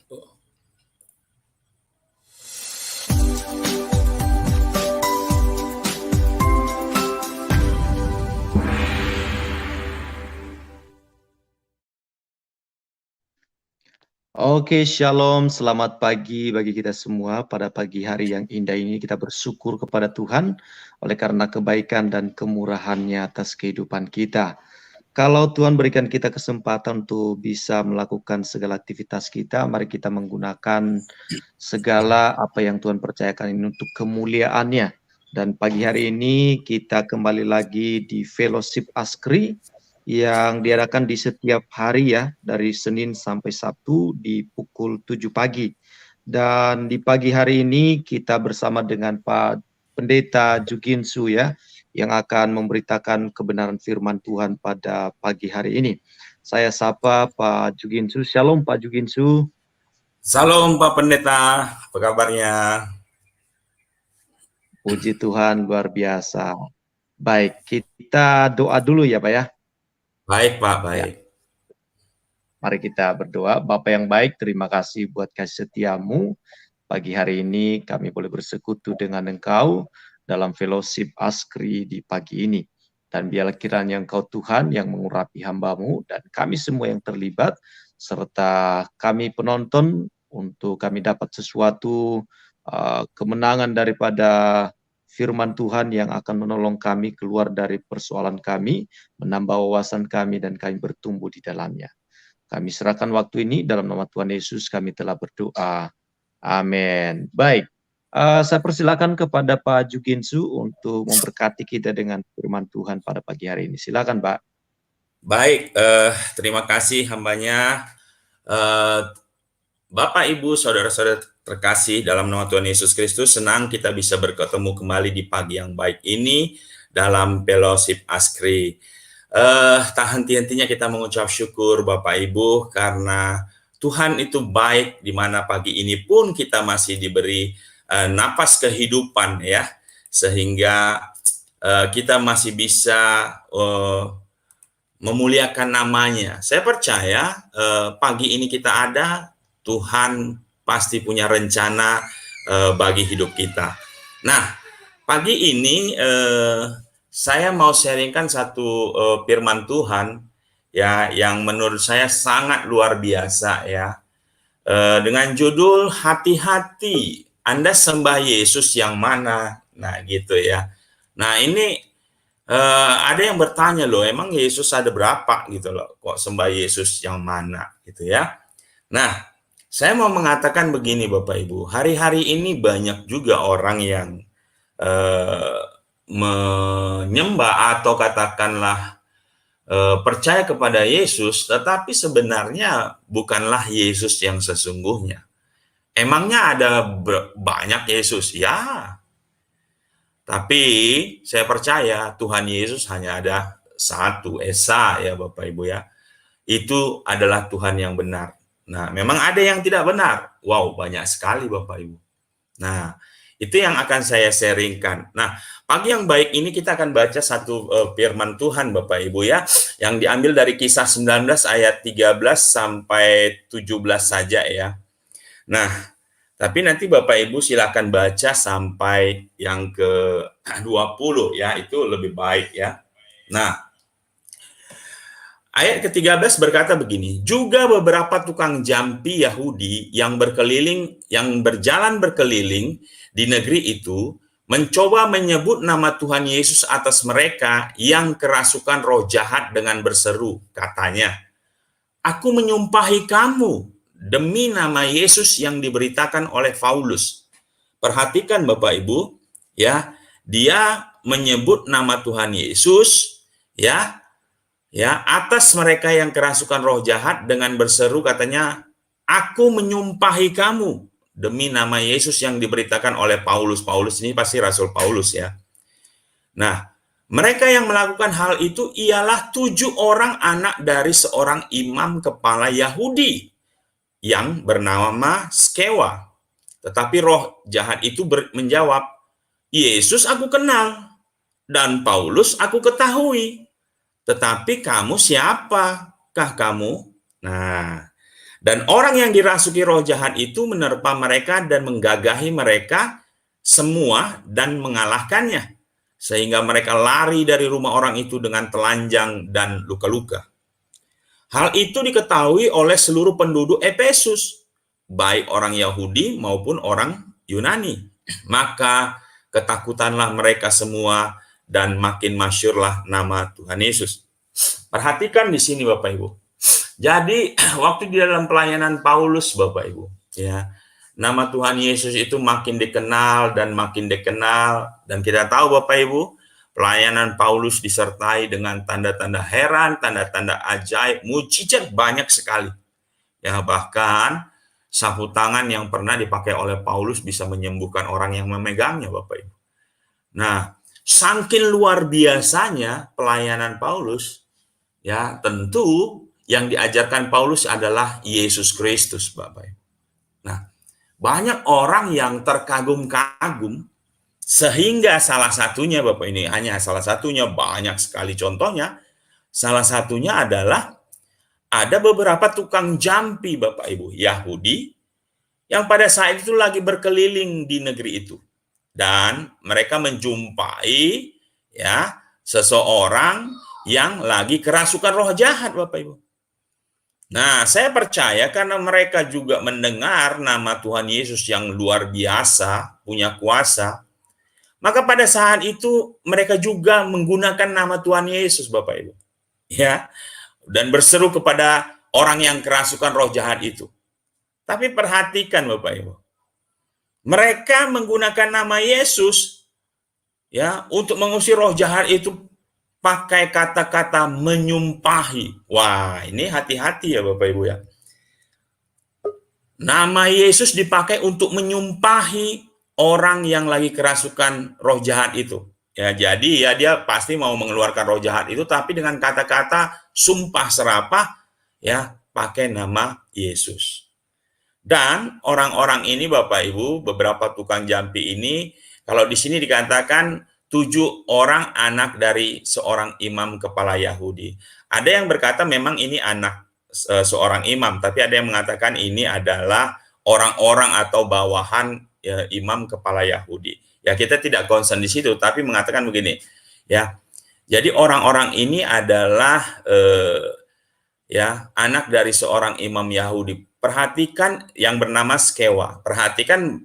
Oke, shalom, selamat pagi bagi kita semua. Pada pagi hari yang indah ini kita bersyukur kepada Tuhan oleh karena kebaikan dan kemurahan-Nya atas kehidupan kita. Kalau Tuhan berikan kita kesempatan untuk bisa melakukan segala aktivitas kita, mari kita menggunakan segala apa yang Tuhan percayakan ini untuk kemuliaan-Nya. Dan pagi hari ini kita kembali lagi di Fellowship Askri yang diadakan di setiap hari ya, dari Senin sampai Sabtu di pukul 7 pagi. Dan di pagi hari ini kita bersama dengan Pak Pendeta Juginsu ya, yang akan memberitakan kebenaran firman Tuhan pada pagi hari ini. Saya sapa Pak Juginsu. Shalom Pak Juginsu. Salam Pak Pendeta, apa kabarnya? Puji Tuhan, luar biasa. Baik, kita doa dulu ya Pak ya. Baik Pak, Ya. baik. Mari kita berdoa. Bapa yang baik, terima kasih buat kasih setiamu. Pagi hari ini kami boleh bersekutu dengan Engkau dalam fellowship Askri di pagi ini. Dan biarlah kiranya Engkau Tuhan yang mengurapi hamba-Mu dan kami semua yang terlibat, serta kami penonton untuk kami dapat sesuatu kemenangan daripada firman Tuhan yang akan menolong kami keluar dari persoalan kami, menambah wawasan kami dan kami bertumbuh di dalamnya. Kami serahkan waktu ini dalam nama Tuhan Yesus kami telah berdoa. Amin. Baik, saya persilakan kepada Pak Juginsu untuk memberkati kita dengan firman Tuhan pada pagi hari ini. Silakan Pak. Baik, terima kasih hambanya. Bapak, Ibu, Saudara-saudara terkasih dalam nama Tuhan Yesus Kristus, senang kita bisa bertemu kembali di pagi yang baik ini dalam Fellowship Askri. Tak henti-hentinya kita mengucap syukur Bapak Ibu karena Tuhan itu baik, di mana pagi ini pun kita masih diberi napas kehidupan ya, sehingga kita masih bisa memuliakan namanya. Saya percaya pagi ini kita ada, Tuhan pasti punya rencana bagi hidup kita. Nah, pagi ini saya mau sharingkan satu firman Tuhan ya, yang menurut saya sangat luar biasa ya, dengan judul hati-hati Anda sembah Yesus yang mana. Nah gitu ya. Nah ini ada yang bertanya loh, emang Yesus ada berapa gitu loh, kok sembah Yesus yang mana gitu ya. Nah, saya mau mengatakan begini Bapak Ibu, hari-hari ini banyak juga orang yang menyembah atau katakanlah percaya kepada Yesus, tetapi sebenarnya bukanlah Yesus yang sesungguhnya. Emangnya ada banyak Yesus? Ya, tapi saya percaya Tuhan Yesus hanya ada satu, Esa ya Bapak Ibu ya. Itu adalah Tuhan yang benar. Nah, memang ada yang tidak benar. Wow, banyak sekali Bapak Ibu. Nah, itu yang akan saya sharingkan. Nah, pagi yang baik ini kita akan baca satu firman Tuhan Bapak Ibu ya, yang diambil dari Kisah 19 ayat 13 sampai 17 saja ya. Nah, tapi nanti Bapak Ibu silakan baca sampai yang ke-20 ya, itu lebih baik ya. Nah, ayat ke-13 berkata begini, juga beberapa tukang jampi Yahudi yang berjalan berkeliling di negeri itu mencoba menyebut nama Tuhan Yesus atas mereka yang kerasukan roh jahat dengan berseru, katanya, "Aku menyumpahi kamu demi nama Yesus yang diberitakan oleh Paulus." Perhatikan Bapak Ibu, ya, dia menyebut nama Tuhan Yesus, ya, atas mereka yang kerasukan roh jahat dengan berseru, katanya, "Aku menyumpahi kamu demi nama Yesus yang diberitakan oleh Paulus." Paulus ini pasti Rasul Paulus ya. Nah, mereka yang melakukan hal itu ialah 7 orang anak dari seorang imam kepala Yahudi yang bernama Skewa. Tetapi roh jahat itu menjawab, "Yesus aku kenal dan Paulus aku ketahui. Tetapi kamu siapakah kamu?" Nah, Dan orang yang dirasuki roh jahat itu menerpa mereka dan menggagahi mereka semua dan mengalahkannya, sehingga mereka lari dari rumah orang itu dengan telanjang dan luka-luka. Hal itu diketahui oleh seluruh penduduk Efesus, baik orang Yahudi maupun orang Yunani. Maka ketakutanlah mereka semua dan makin masyhurlah nama Tuhan Yesus. Perhatikan di sini Bapak Ibu. Jadi waktu di dalam pelayanan Paulus Bapak Ibu, ya, nama Tuhan Yesus itu makin dikenal dan kita tahu Bapak Ibu, pelayanan Paulus disertai dengan tanda-tanda heran, tanda-tanda ajaib, mujizat banyak sekali. Ya, bahkan sapu tangan yang pernah dipakai oleh Paulus bisa menyembuhkan orang yang memegangnya Bapak Ibu. Nah, saking luar biasanya pelayanan Paulus, ya, tentu yang diajarkan Paulus adalah Yesus Kristus, Bapak. Nah, banyak orang yang terkagum-kagum sehingga salah satunya, Bapak, ini hanya salah satunya, banyak sekali contohnya. Salah satunya adalah ada beberapa tukang jampi, Bapak Ibu, Yahudi yang pada saat itu lagi berkeliling di negeri itu. Dan mereka menjumpai ya seseorang yang lagi kerasukan roh jahat, Bapak Ibu. Nah, saya percaya karena mereka juga mendengar nama Tuhan Yesus yang luar biasa, punya kuasa, maka pada saat itu mereka juga menggunakan nama Tuhan Yesus, Bapak Ibu. Ya, dan berseru kepada orang yang kerasukan roh jahat itu. Tapi perhatikan Bapak Ibu. Mereka menggunakan nama Yesus ya untuk mengusir roh jahat itu pakai kata-kata menyumpahi. Wah, ini hati-hati ya Bapak Ibu ya. Nama Yesus dipakai untuk menyumpahi orang yang lagi kerasukan roh jahat itu. Ya, jadi ya dia pasti mau mengeluarkan roh jahat itu tapi dengan kata-kata sumpah serapah ya pakai nama Yesus. Dan orang-orang ini Bapak Ibu, beberapa tukang jampi ini, kalau di sini dikatakan 7 orang anak dari seorang imam kepala Yahudi. Ada yang berkata memang ini anak seorang imam, tapi ada yang mengatakan ini adalah orang-orang atau bawahan ya, imam kepala Yahudi. Ya kita tidak concern di situ, tapi mengatakan begini, ya. Jadi orang-orang ini adalah ya anak dari seorang imam Yahudi. Perhatikan yang bernama Skewa. Perhatikan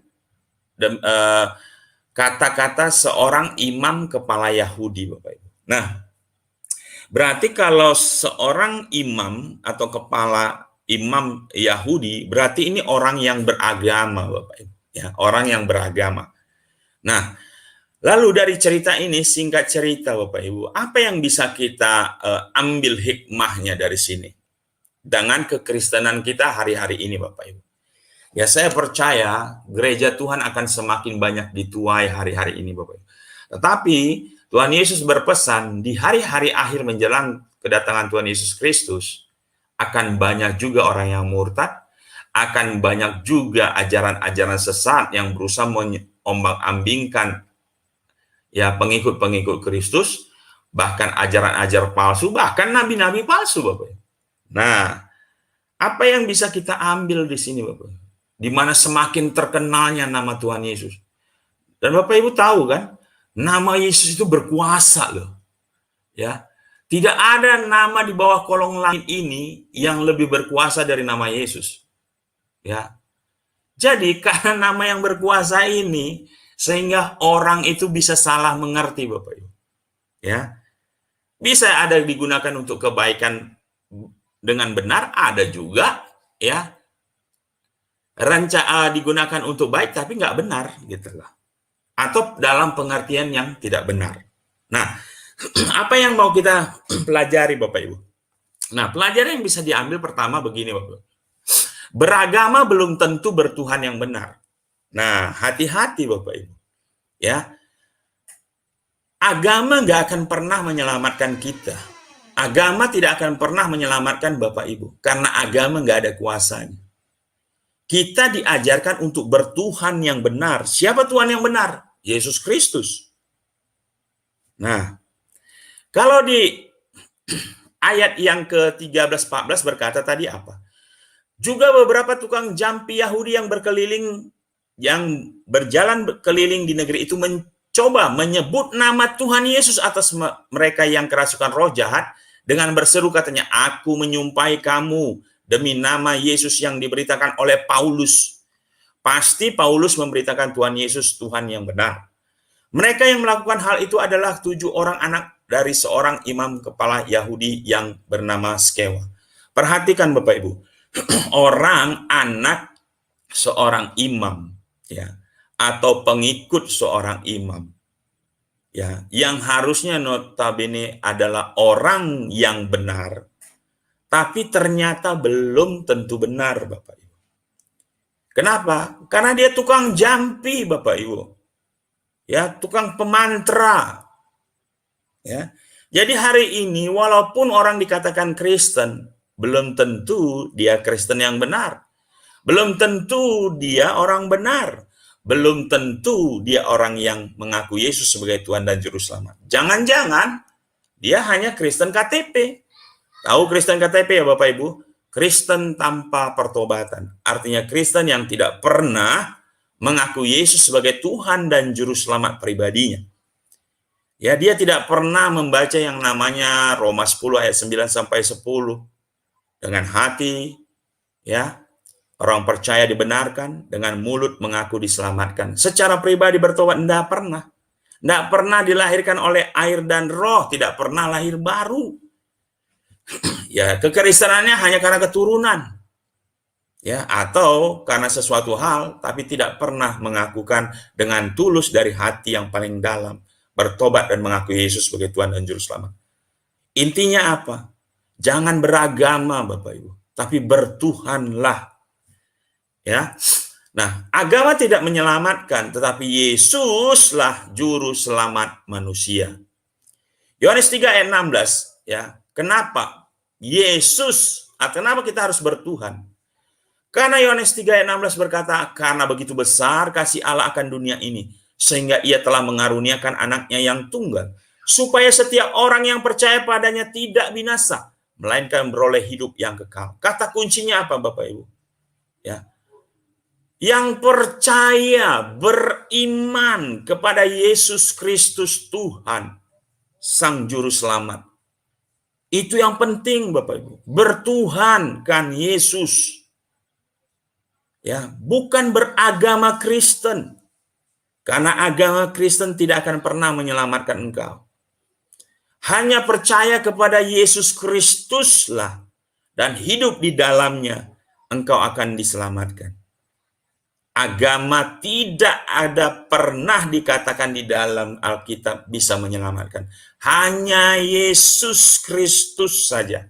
kata-kata seorang imam kepala Yahudi, Bapak Ibu. Nah, berarti kalau seorang imam atau kepala imam Yahudi, berarti ini orang yang beragama, Bapak Ibu. Ya, orang yang beragama. Nah, lalu dari cerita ini, singkat cerita, Bapak Ibu, apa yang bisa kita ambil hikmahnya dari sini? Dengan kekristenan kita hari-hari ini, Bapak Ibu. Ya saya percaya gereja Tuhan akan semakin banyak dituai hari-hari ini Bapak Ibu. Tetapi Tuhan Yesus berpesan di hari-hari akhir menjelang kedatangan Tuhan Yesus Kristus akan banyak juga orang yang murtad, akan banyak juga ajaran-ajaran sesat yang berusaha menyombang-ambingkan ya pengikut-pengikut Kristus, bahkan ajaran-ajaran palsu, bahkan nabi-nabi palsu Bapak Ibu. Nah, apa yang bisa kita ambil di sini Bapak Ibu? Di mana semakin terkenalnya nama Tuhan Yesus. Dan Bapak Ibu tahu kan, nama Yesus itu berkuasa loh. Ya. Tidak ada nama di bawah kolong langit ini yang lebih berkuasa dari nama Yesus. Ya. Jadi karena nama yang berkuasa ini sehingga orang itu bisa salah mengerti Bapak Ibu. Ya. Bisa ada digunakan untuk kebaikan dengan benar, ada juga ya digunakan untuk baik tapi nggak benar gitu loh, atau dalam pengertian yang tidak benar. Nah, apa yang mau kita pelajari Bapak Ibu? Nah, pelajaran yang bisa diambil pertama begini Bapak Ibu. Beragama belum tentu bertuhan yang benar. Nah, hati-hati Bapak Ibu. Ya, agama nggak akan pernah menyelamatkan kita. Agama tidak akan pernah menyelamatkan Bapak Ibu karena agama nggak ada kuasanya. Kita diajarkan untuk bertuhan yang benar. Siapa Tuhan yang benar? Yesus Kristus. Nah, kalau di ayat yang ke-13-14 berkata tadi apa? Juga beberapa tukang jampi Yahudi yang berjalan keliling di negeri itu mencoba menyebut nama Tuhan Yesus atas mereka yang kerasukan roh jahat dengan berseru katanya, "Aku menyumpahi kamu demi nama Yesus yang diberitakan oleh Paulus." Pasti Paulus memberitakan Tuhan Yesus Tuhan yang benar. Mereka yang melakukan hal itu adalah 7 orang anak dari seorang imam kepala Yahudi yang bernama Skewa. Perhatikan Bapak Ibu, orang anak seorang imam, ya, atau pengikut seorang imam, ya, yang harusnya notabene adalah orang yang benar, tapi ternyata belum tentu benar, Bapak Ibu. Kenapa? Karena dia tukang jampi, Bapak Ibu. Ya, tukang pemantra. Ya. Jadi hari ini walaupun orang dikatakan Kristen, belum tentu dia Kristen yang benar. Belum tentu dia orang benar. Belum tentu dia orang yang mengaku Yesus sebagai Tuhan dan Juru Selamat. Jangan-jangan dia hanya Kristen KTP. Tahu Kristen KTP ya Bapak Ibu? Kristen tanpa pertobatan. Artinya Kristen yang tidak pernah mengaku Yesus sebagai Tuhan dan Juru Selamat pribadinya. Ya, dia tidak pernah membaca yang namanya Roma 10 ayat 9 sampai 10 dengan hati, ya. Orang percaya dibenarkan, dengan mulut mengaku diselamatkan. Secara pribadi bertobat tidak pernah. Tidak pernah dilahirkan oleh air dan roh, tidak pernah lahir baru. Ya, kekristenannya hanya karena keturunan. Ya, atau karena sesuatu hal tapi tidak pernah mengakukan dengan tulus dari hati yang paling dalam, bertobat dan mengakui Yesus sebagai Tuhan dan Juru Selamat. Intinya apa? Jangan beragama Bapak Ibu, tapi bertuhanlah. Ya. Nah, agama tidak menyelamatkan, tetapi Yesuslah juru selamat manusia. Yohanes 3 ayat 16, ya. Kenapa? Kenapa kita harus bertuhan? Karena Yohanes 3 ayat 16 berkata, karena begitu besar kasih Allah akan dunia ini, sehingga ia telah mengaruniakan anaknya yang tunggal, supaya setiap orang yang percaya padanya tidak binasa, melainkan beroleh hidup yang kekal. Kata kuncinya apa Bapak Ibu? Ya. Yang percaya, beriman kepada Yesus Kristus Tuhan, Sang Juru Selamat. Itu yang penting Bapak Ibu. Bertuhankan Yesus. Ya, bukan beragama Kristen. Karena agama Kristen tidak akan pernah menyelamatkan engkau. Hanya percaya kepada Yesus Kristuslah dan hidup di dalamnya, engkau akan diselamatkan. Agama tidak ada pernah dikatakan di dalam Alkitab bisa menyelamatkan. Hanya Yesus Kristus saja.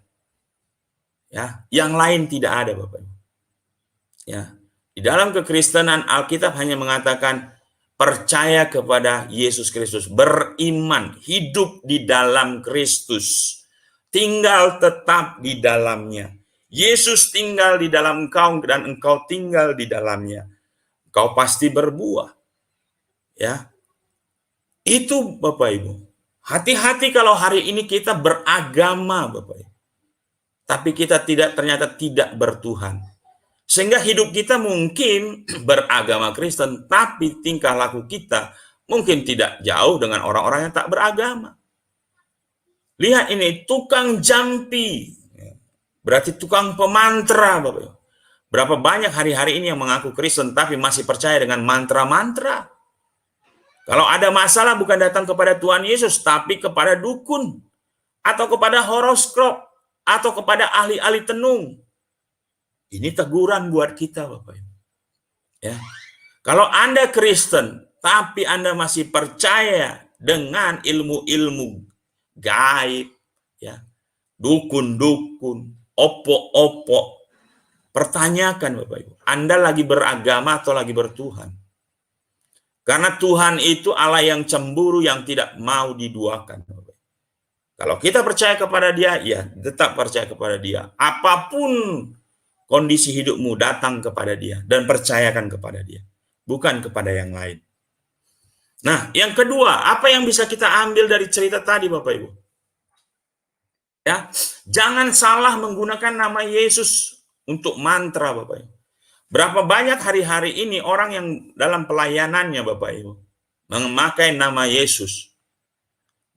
Ya, yang lain tidak ada Bapak. Ya. Di dalam kekristenan Alkitab hanya mengatakan percaya kepada Yesus Kristus, beriman, hidup di dalam Kristus, tinggal tetap di dalamnya. Yesus tinggal di dalam engkau dan engkau tinggal di dalamnya. Kau pasti berbuah. Ya. Itu Bapak Ibu. Hati-hati kalau hari ini kita beragama Bapak Ibu. Tapi kita ternyata tidak bertuhan. Sehingga hidup kita mungkin beragama Kristen, tapi tingkah laku kita mungkin tidak jauh dengan orang-orang yang tak beragama. Lihat ini, tukang jampi. Berarti tukang pemantra Bapak Ibu. Berapa banyak hari-hari ini yang mengaku Kristen tapi masih percaya dengan mantra-mantra. Kalau ada masalah bukan datang kepada Tuhan Yesus tapi kepada dukun atau kepada horoskop atau kepada ahli-ahli tenung. Ini teguran buat kita Bapak Ibu. Ya. Kalau Anda Kristen tapi Anda masih percaya dengan ilmu-ilmu gaib, ya, dukun-dukun, opo-opo, pertanyakan Bapak Ibu, Anda lagi beragama atau lagi bertuhan? Karena Tuhan itu Allah yang cemburu, yang tidak mau diduakan. Kalau kita percaya kepada Dia, ya tetap percaya kepada Dia. Apapun kondisi hidupmu, datang kepada Dia dan percayakan kepada Dia, bukan kepada yang lain. Nah, yang kedua, apa yang bisa kita ambil dari cerita tadi Bapak Ibu? Ya, jangan salah menggunakan nama Yesus untuk mantra, Bapak Ibu. Berapa banyak hari-hari ini orang yang dalam pelayanannya, Bapak Ibu, memakai nama Yesus.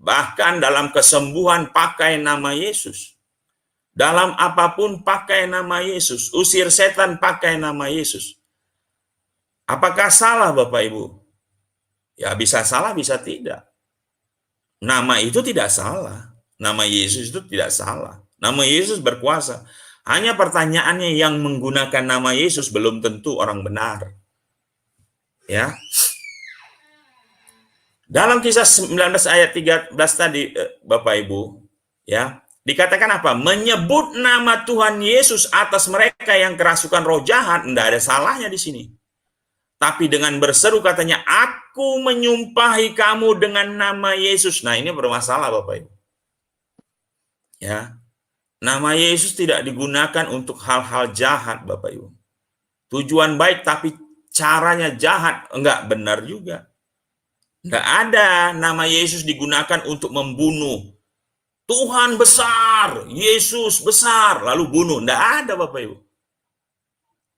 Bahkan dalam kesembuhan pakai nama Yesus. Dalam apapun pakai nama Yesus. Usir setan pakai nama Yesus. Apakah salah, Bapak Ibu? Ya bisa salah, bisa tidak. Nama itu tidak salah. Nama Yesus itu tidak salah. Nama Yesus berkuasa. Hanya pertanyaannya, yang menggunakan nama Yesus belum tentu orang benar. Ya. Dalam Kisah 19 ayat 13 tadi, Bapak Ibu, ya, dikatakan apa? Menyebut nama Tuhan Yesus atas mereka yang kerasukan roh jahat, tidak ada salahnya di sini. Tapi dengan berseru katanya, aku menyumpahi kamu dengan nama Yesus. Nah, ini bermasalah, Bapak Ibu. Ya. Nama Yesus tidak digunakan untuk hal-hal jahat, Bapak Ibu. Tujuan baik tapi caranya jahat, enggak benar juga. Enggak ada nama Yesus digunakan untuk membunuh. Tuhan besar, Yesus besar, lalu bunuh. Enggak ada, Bapak Ibu.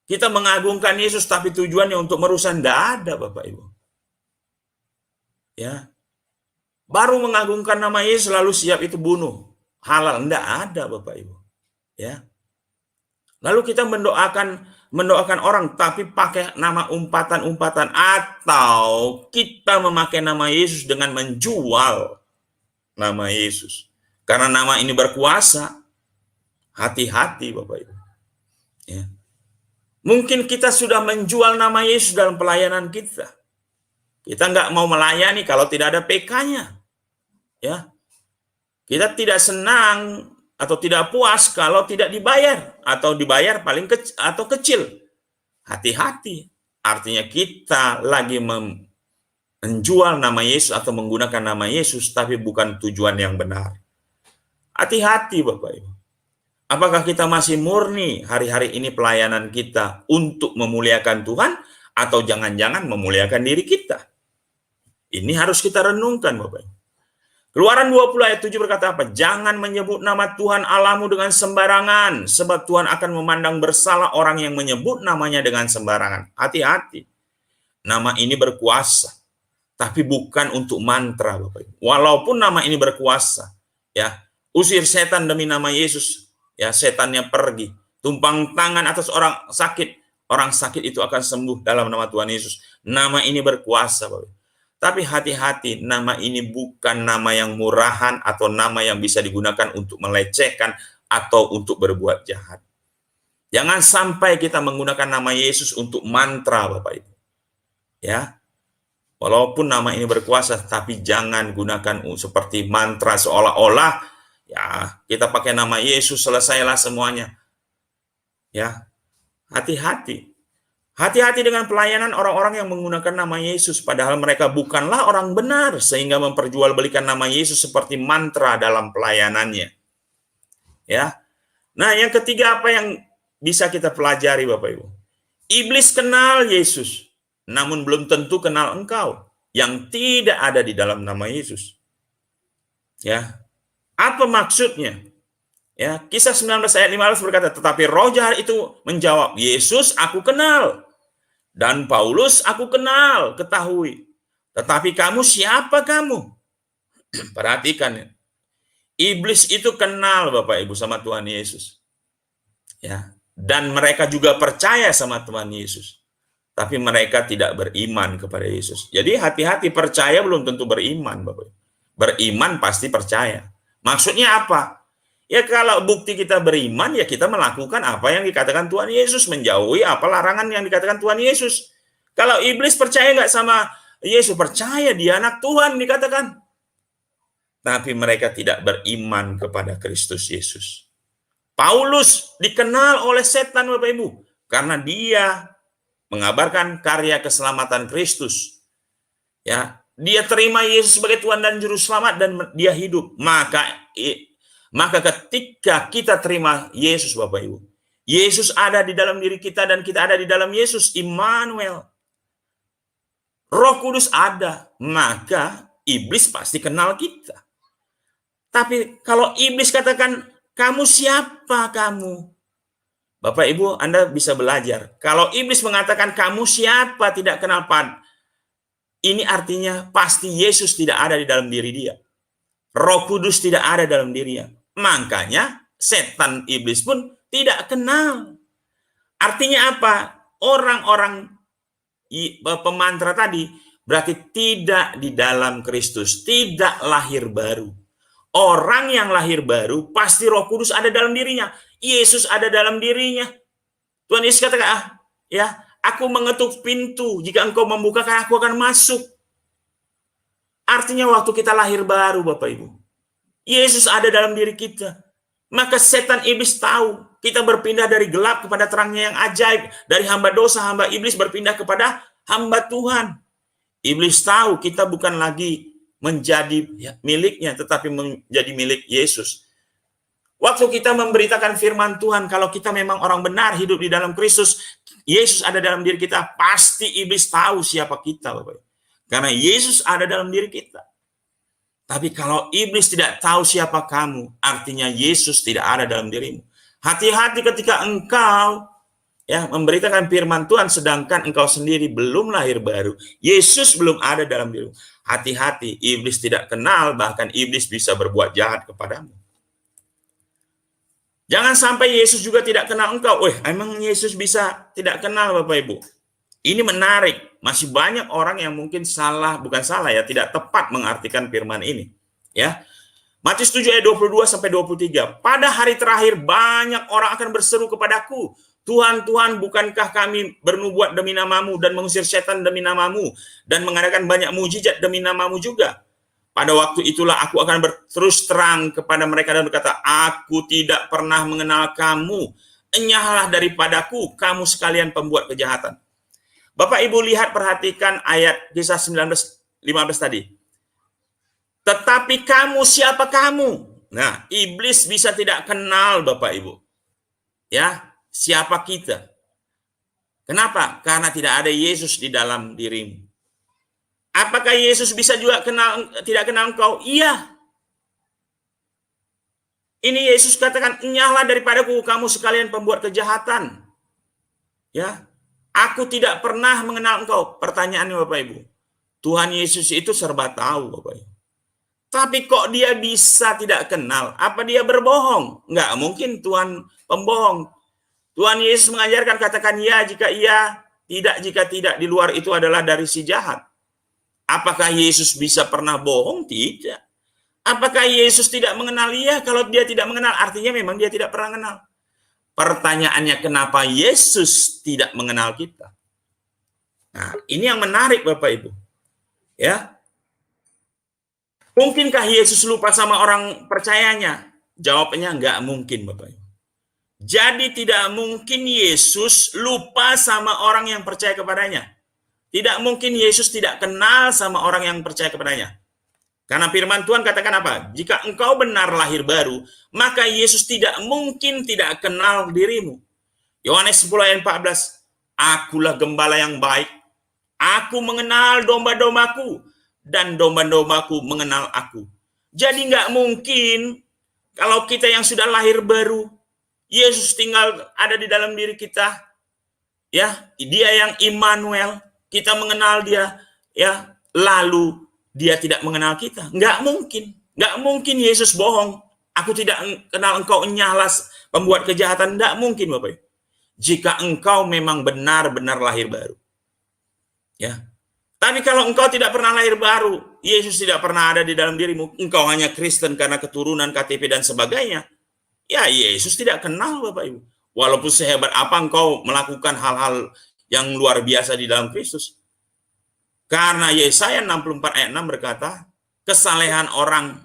Kita mengagungkan Yesus tapi tujuannya untuk merusak, enggak ada, Bapak Ibu. Ya. Baru mengagungkan nama Yesus lalu siap itu bunuh. Halal, enggak ada, Bapak Ibu. Ya. Lalu kita mendoakan orang tapi pakai nama umpatan-umpatan, atau kita memakai nama Yesus dengan menjual nama Yesus. Karena nama ini berkuasa. Hati-hati, Bapak Ibu. Ya. Mungkin kita sudah menjual nama Yesus dalam pelayanan kita. Kita nggak mau melayani kalau tidak ada PK-nya. Ya. Kita tidak senang atau tidak puas kalau tidak dibayar, atau dibayar paling kecil. Hati-hati. Artinya kita lagi menjual nama Yesus atau menggunakan nama Yesus tapi bukan tujuan yang benar. Hati-hati, Bapak Ibu. Apakah kita masih murni hari-hari ini pelayanan kita untuk memuliakan Tuhan, atau jangan-jangan memuliakan diri kita? Ini harus kita renungkan, Bapak Ibu. Keluaran 20 ayat 7 berkata apa? Jangan menyebut nama Tuhan Allahmu dengan sembarangan, sebab Tuhan akan memandang bersalah orang yang menyebut namanya dengan sembarangan. Hati-hati. Nama ini berkuasa, tapi bukan untuk mantra, Bapak Ibu. Walaupun nama ini berkuasa, ya, usir setan demi nama Yesus, ya, setannya pergi. Tumpang tangan atas orang sakit itu akan sembuh dalam nama Tuhan Yesus. Nama ini berkuasa, Bapak Ibu. Tapi hati-hati, nama ini bukan nama yang murahan atau nama yang bisa digunakan untuk melecehkan atau untuk berbuat jahat. Jangan sampai kita menggunakan nama Yesus untuk mantra, Bapak Ibu. Ya. Walaupun nama ini berkuasa, tapi jangan gunakan seperti mantra seolah-olah ya kita pakai nama Yesus selesailah semuanya. Ya. Hati-hati. Hati-hati dengan pelayanan orang-orang yang menggunakan nama Yesus, padahal mereka bukanlah orang benar, sehingga memperjualbelikan nama Yesus seperti mantra dalam pelayanannya. Ya. Nah, yang ketiga apa yang bisa kita pelajari, Bapak Ibu? Iblis kenal Yesus, namun belum tentu kenal engkau yang tidak ada di dalam nama Yesus. Ya. Apa maksudnya? Ya, Kisah 19 ayat 15 berkata, tetapi roh jahat itu menjawab, Yesus aku kenal. Dan Paulus aku kenal, ketahui. Tetapi kamu siapa kamu? Perhatikan ya. Iblis itu kenal, Bapak Ibu, sama Tuhan Yesus. Ya. Dan mereka juga percaya sama Tuhan Yesus. Tapi mereka tidak beriman kepada Yesus. Jadi hati-hati, percaya belum tentu beriman, Bapak Ibu. Beriman pasti percaya. Maksudnya apa? Ya kalau bukti kita beriman, ya kita melakukan apa yang dikatakan Tuhan Yesus, menjauhi apa larangan yang dikatakan Tuhan Yesus. Kalau iblis percaya nggak sama Yesus, percaya dia anak Tuhan dikatakan. Tapi mereka tidak beriman kepada Kristus Yesus. Paulus dikenal oleh setan, Bapak Ibu, karena dia mengabarkan karya keselamatan Kristus. Ya, dia terima Yesus sebagai Tuhan dan Juru Selamat dan dia hidup. Maka ketika kita terima Yesus, Bapak Ibu, Yesus ada di dalam diri kita dan kita ada di dalam Yesus, Immanuel. Roh Kudus ada, maka iblis pasti kenal kita. Tapi kalau iblis katakan, kamu siapa kamu? Bapak Ibu, Anda bisa belajar. Kalau iblis mengatakan kamu siapa tidak kenal Pan, ini artinya pasti Yesus tidak ada di dalam diri dia. Roh Kudus tidak ada dalam dirinya. Makanya setan iblis pun tidak kenal. Artinya apa? Orang-orang pemantra tadi berarti tidak di dalam Kristus, tidak lahir baru. Orang yang lahir baru pasti Roh Kudus ada dalam dirinya. Yesus ada dalam dirinya. Tuhan Yesus katakan, aku mengetuk pintu. Jika engkau membukakan, aku akan masuk. Artinya waktu kita lahir baru, Bapak Ibu, Yesus ada dalam diri kita. Maka setan iblis tahu kita berpindah dari gelap kepada terangnya yang ajaib. Dari hamba dosa, hamba iblis berpindah kepada hamba Tuhan. Iblis tahu kita bukan lagi menjadi miliknya, tetapi menjadi milik Yesus. Waktu kita memberitakan firman Tuhan, kalau kita memang orang benar hidup di dalam Kristus, Yesus ada dalam diri kita, pasti iblis tahu siapa kita, Bapak. Karena Yesus ada dalam diri kita. Tapi kalau iblis tidak tahu siapa kamu, artinya Yesus tidak ada dalam dirimu. Hati-hati ketika engkau memberitakan firman Tuhan, sedangkan engkau sendiri belum lahir baru. Yesus belum ada dalam dirimu. Hati-hati, iblis tidak kenal, bahkan iblis bisa berbuat jahat kepadamu. Jangan sampai Yesus juga tidak kenal engkau. Emang Yesus bisa tidak kenal, Bapak Ibu? Ini menarik. Masih banyak orang yang mungkin tidak tepat mengartikan firman ini. Ya. Matius 7 ayat 22 sampai 23. Pada hari terakhir banyak orang akan berseru kepadaku, Tuhan, Tuhan, bukankah kami bernubuat demi namamu dan mengusir setan demi namamu dan mengadakan banyak mujizat demi namamu juga? Pada waktu itulah aku akan berterus terang kepada mereka dan berkata, aku tidak pernah mengenal kamu. Enyahlah daripadaku, kamu sekalian pembuat kejahatan. Bapak Ibu lihat, perhatikan ayat kisah 19:15 tadi. Tetapi kamu, siapa kamu? Nah, iblis bisa tidak kenal, Bapak Ibu. Siapa kita? Kenapa? Karena tidak ada Yesus di dalam dirimu. Apakah Yesus bisa juga tidak kenal engkau? Iya. Ini Yesus katakan, enyahlah daripadaku, kamu sekalian pembuat kejahatan. Aku tidak pernah mengenal engkau. Pertanyaannya, Bapak Ibu, Tuhan Yesus itu serba tahu, Bapak Ibu. Tapi kok dia bisa tidak kenal? Apa dia berbohong? Enggak mungkin Tuhan pembohong. Tuhan Yesus mengajarkan, katakan ya jika iya, tidak jika tidak. Di luar itu adalah dari si jahat. Apakah Yesus bisa pernah bohong? Tidak. Apakah Yesus tidak mengenal? Iya, kalau dia tidak mengenal, artinya memang dia tidak pernah kenal. Pertanyaannya, kenapa Yesus tidak mengenal kita? Nah, ini yang menarik, Bapak Ibu. Mungkinkah Yesus lupa sama orang percayanya? Jawabannya enggak mungkin, Bapak Ibu. Jadi tidak mungkin Yesus lupa sama orang yang percaya kepadanya. Tidak mungkin Yesus tidak kenal sama orang yang percaya kepadanya. Karena firman Tuhan katakan apa? Jika engkau benar lahir baru, maka Yesus tidak mungkin tidak kenal dirimu. Yohanes 10 ayat 14. Akulah gembala yang baik. Aku mengenal domba-dombaku, dan domba-dombaku mengenal aku. Jadi nggak mungkin kalau kita yang sudah lahir baru, Yesus tinggal ada di dalam diri kita. Dia yang Immanuel. Kita mengenal dia, lalu dia tidak mengenal kita. Nggak mungkin. Nggak mungkin Yesus bohong. Aku tidak kenal engkau, enyahlah pembuat kejahatan. Nggak mungkin, Bapak. Jika engkau memang benar-benar lahir baru. Tapi kalau engkau tidak pernah lahir baru, Yesus tidak pernah ada di dalam dirimu, engkau hanya Kristen karena keturunan, KTP, dan sebagainya, Yesus tidak kenal, Bapak Ibu. Walaupun sehebat apa engkau melakukan hal-hal yang luar biasa di dalam Kristus. Karena Yesaya 64 ayat 6 berkata, kesalehan orang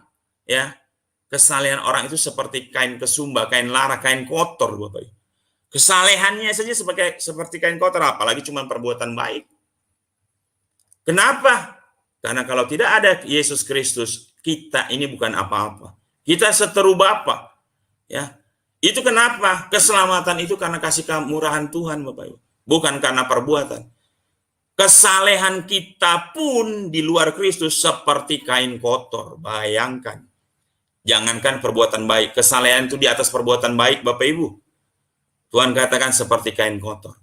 itu seperti kain kesumba, kain lara, kain kotor, Bapak. Kesalehannya saja seperti kain kotor, apalagi cuma perbuatan baik. Kenapa? Karena kalau tidak ada Yesus Kristus, kita ini bukan apa-apa. Kita seteru Bapa. Itu kenapa? Keselamatan itu karena kasih kemurahan Tuhan, Bapak Ibu. Bukan karena perbuatan. Kesalehan kita pun di luar Kristus seperti kain kotor. Bayangkan. Jangankan perbuatan baik. Kesalehan itu di atas perbuatan baik, Bapak Ibu. Tuhan katakan seperti kain kotor.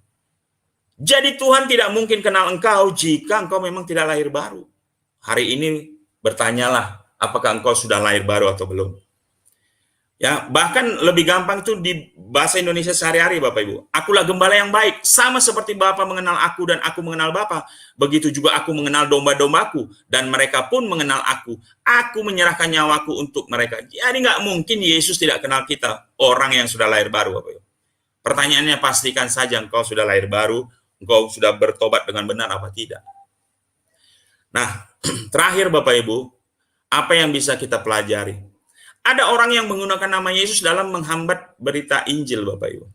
Jadi Tuhan tidak mungkin kenal engkau jika engkau memang tidak lahir baru. Hari ini bertanyalah, apakah engkau sudah lahir baru atau belum? Ya, bahkan lebih gampang itu di bahasa Indonesia sehari-hari, Bapak Ibu. Akulah gembala yang baik, sama seperti Bapa mengenal aku dan aku mengenal Bapa. Begitu juga aku mengenal domba-dombaku dan mereka pun mengenal aku. Aku menyerahkan nyawaku untuk mereka. Jadi nggak mungkin Yesus tidak kenal kita, orang yang sudah lahir baru, Bapak Ibu. Pertanyaannya, pastikan saja engkau sudah lahir baru, engkau sudah bertobat dengan benar apa tidak. Nah, terakhir Bapak Ibu, apa yang bisa kita pelajari? Ada orang yang menggunakan nama Yesus dalam menghambat berita Injil, Bapak Ibu.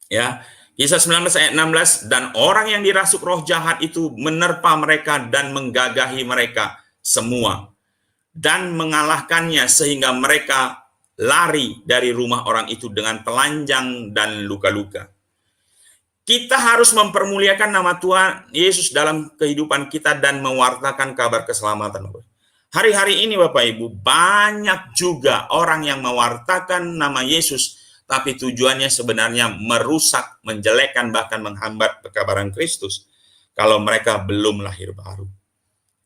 Ya, Kisah 19 ayat 16, dan orang yang dirasuk roh jahat itu menerpa mereka dan menggagahi mereka semua dan mengalahkannya sehingga mereka lari dari rumah orang itu dengan telanjang dan luka-luka. Kita harus mempermuliakan nama Tuhan Yesus dalam kehidupan kita dan mewartakan kabar keselamatan, Bapak. Hari-hari ini Bapak Ibu, banyak juga orang yang mewartakan nama Yesus, tapi tujuannya sebenarnya merusak, menjelekkan, bahkan menghambat pekabaran Kristus kalau mereka belum lahir baru.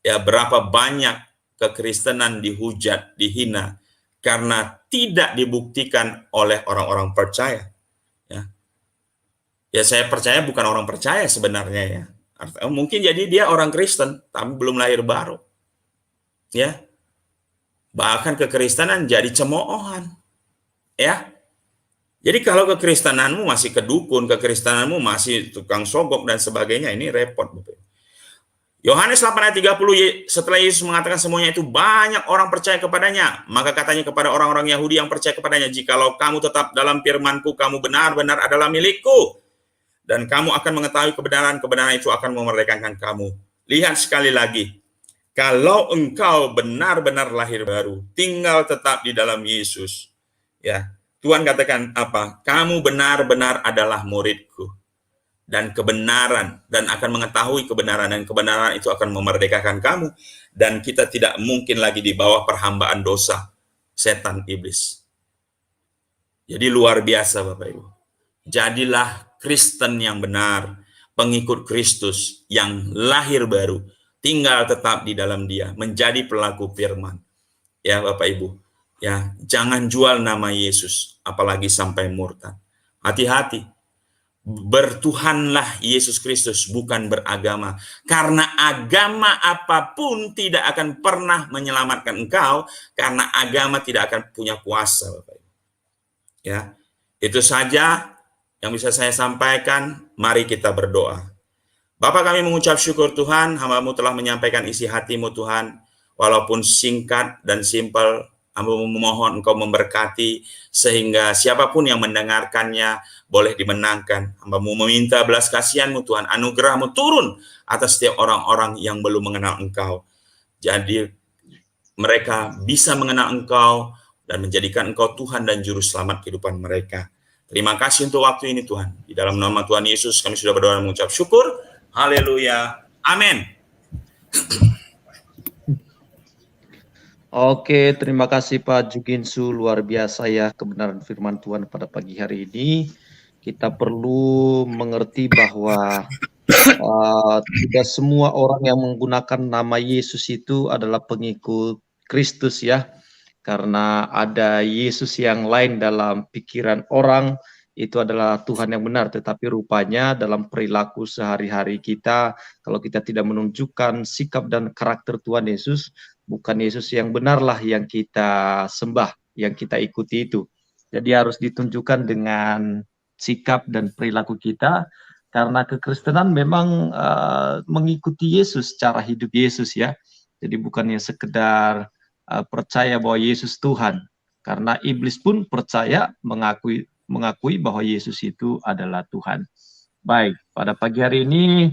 Ya, berapa banyak kekristenan dihujat, dihina, karena tidak dibuktikan oleh orang-orang percaya. Ya, saya percaya bukan orang percaya sebenarnya ya. Mungkin jadi dia orang Kristen, tapi belum lahir baru. Ya, bahkan kekristenan jadi cemoohan, ya. Jadi kalau kekristenanmu masih kedukun, kekristenanmu masih tukang sogok dan sebagainya, ini repot. Yohanes 8 ayat 30, setelah Yesus mengatakan semuanya itu, banyak orang percaya kepadanya. Maka katanya kepada orang-orang Yahudi yang percaya kepadanya, jikalau kamu tetap dalam firman-Ku, kamu benar-benar adalah milik-Ku, dan kamu akan mengetahui kebenaran, kebenaran itu akan memerdekakan kamu. Lihat sekali lagi, kalau engkau benar-benar lahir baru, tinggal tetap di dalam Yesus, ya, Tuhan katakan apa? Kamu benar-benar adalah murid-Ku, dan kebenaran, dan akan mengetahui kebenaran, dan kebenaran itu akan memerdekakan kamu, dan kita tidak mungkin lagi di bawah perhambaan dosa, setan, iblis. Jadi luar biasa Bapak Ibu. Jadilah Kristen yang benar, pengikut Kristus yang lahir baru, tinggal tetap di dalam Dia, menjadi pelaku firman. Ya Bapak Ibu, ya, jangan jual nama Yesus, apalagi sampai murtad. Hati-hati. Bertuhanlah Yesus Kristus, bukan beragama. Karena agama apapun tidak akan pernah menyelamatkan engkau, karena agama tidak akan punya kuasa, Bapak Ibu. Ya, itu saja yang bisa saya sampaikan. Mari kita berdoa. Bapa, kami mengucap syukur Tuhan, hamba-Mu telah menyampaikan isi hati-Mu Tuhan, walaupun singkat dan simpel. Hamba memohon Engkau memberkati sehingga siapapun yang mendengarkannya boleh dimenangkan. Hamba-Mu meminta belas kasihan-Mu Tuhan, anugerah-Mu turun atas setiap orang-orang yang belum mengenal Engkau. Jadi mereka bisa mengenal Engkau dan menjadikan Engkau Tuhan dan Juru Selamat kehidupan mereka. Terima kasih untuk waktu ini Tuhan. Di dalam nama Tuhan Yesus kami sudah berdoa dan mengucap syukur. Haleluya. Amin. Oke, terima kasih Pak Juginsu, luar biasa ya kebenaran firman Tuhan pada pagi hari ini. Kita perlu mengerti bahwa tidak semua orang yang menggunakan nama Yesus itu adalah pengikut Kristus ya. Karena ada Yesus yang lain dalam pikiran orang, itu adalah Tuhan yang benar, tetapi rupanya dalam perilaku sehari-hari kita, kalau kita tidak menunjukkan sikap dan karakter Tuhan Yesus, bukan Yesus yang benarlah yang kita sembah, yang kita ikuti itu. Jadi harus ditunjukkan dengan sikap dan perilaku kita, karena kekristenan memang mengikuti Yesus, cara hidup Yesus ya. Jadi bukannya sekedar percaya bahwa Yesus Tuhan, karena iblis pun percaya mengakui bahwa Yesus itu adalah Tuhan. Baik, pada pagi hari ini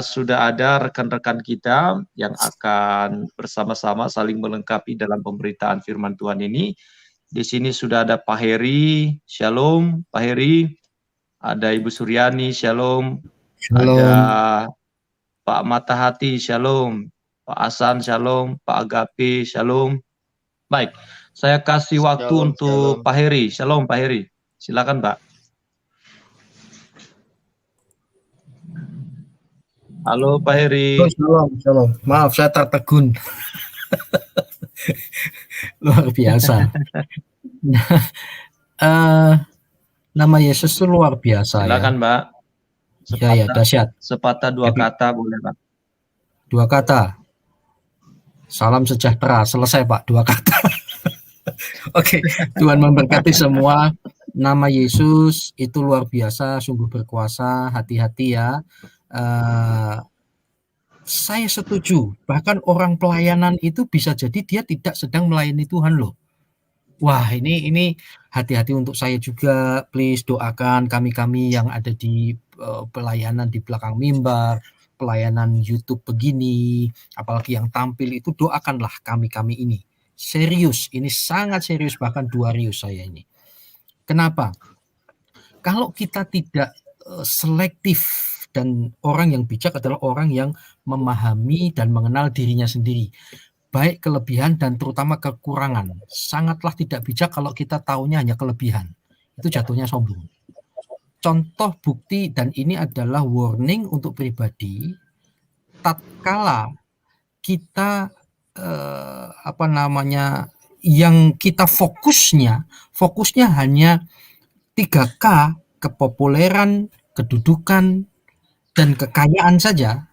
sudah ada rekan-rekan kita yang akan bersama-sama saling melengkapi dalam pemberitaan firman Tuhan ini. Di sini sudah ada Pak Heri, Shalom Pak Heri, ada Ibu Suryani, Shalom, ada Pak Matahati, Shalom, Pak Hasan, Shalom, Pak Agape, Shalom. Baik, saya kasih waktu untuk Pak Heri. Shalom Pak Heri, silakan Pak. Halo Pak Oh, Heri. shalom, shalom. Maaf, saya tertegun. Luar biasa. Eh, Nama Yesus itu luar biasa ya. Silakan Mbak. Ya, dahsyat. Sepatah dua kata boleh Pak. Dua kata. Salam sejahtera. Selesai Pak, dua kata. Oke, Tuhan memberkati semua. Nama Yesus itu luar biasa, sungguh berkuasa. Hati-hati ya. Saya setuju. Bahkan orang pelayanan itu bisa jadi dia tidak sedang melayani Tuhan loh. Wah, ini hati-hati untuk saya juga. Please doakan kami-kami yang ada di pelayanan di belakang mimbar, pelayanan YouTube begini, apalagi yang tampil itu, doakanlah kami-kami ini. Serius, ini sangat serius, bahkan duarius saya ini. Kenapa? Kalau kita tidak selektif, dan orang yang bijak adalah orang yang memahami dan mengenal dirinya sendiri, baik kelebihan dan terutama kekurangan. Sangatlah tidak bijak kalau kita taunya hanya kelebihan. Itu jatuhnya sombong. Contoh bukti, dan ini adalah warning untuk pribadi, tatkala kita yang kita fokusnya hanya 3K, kepopuleran, kedudukan, dan kekayaan saja,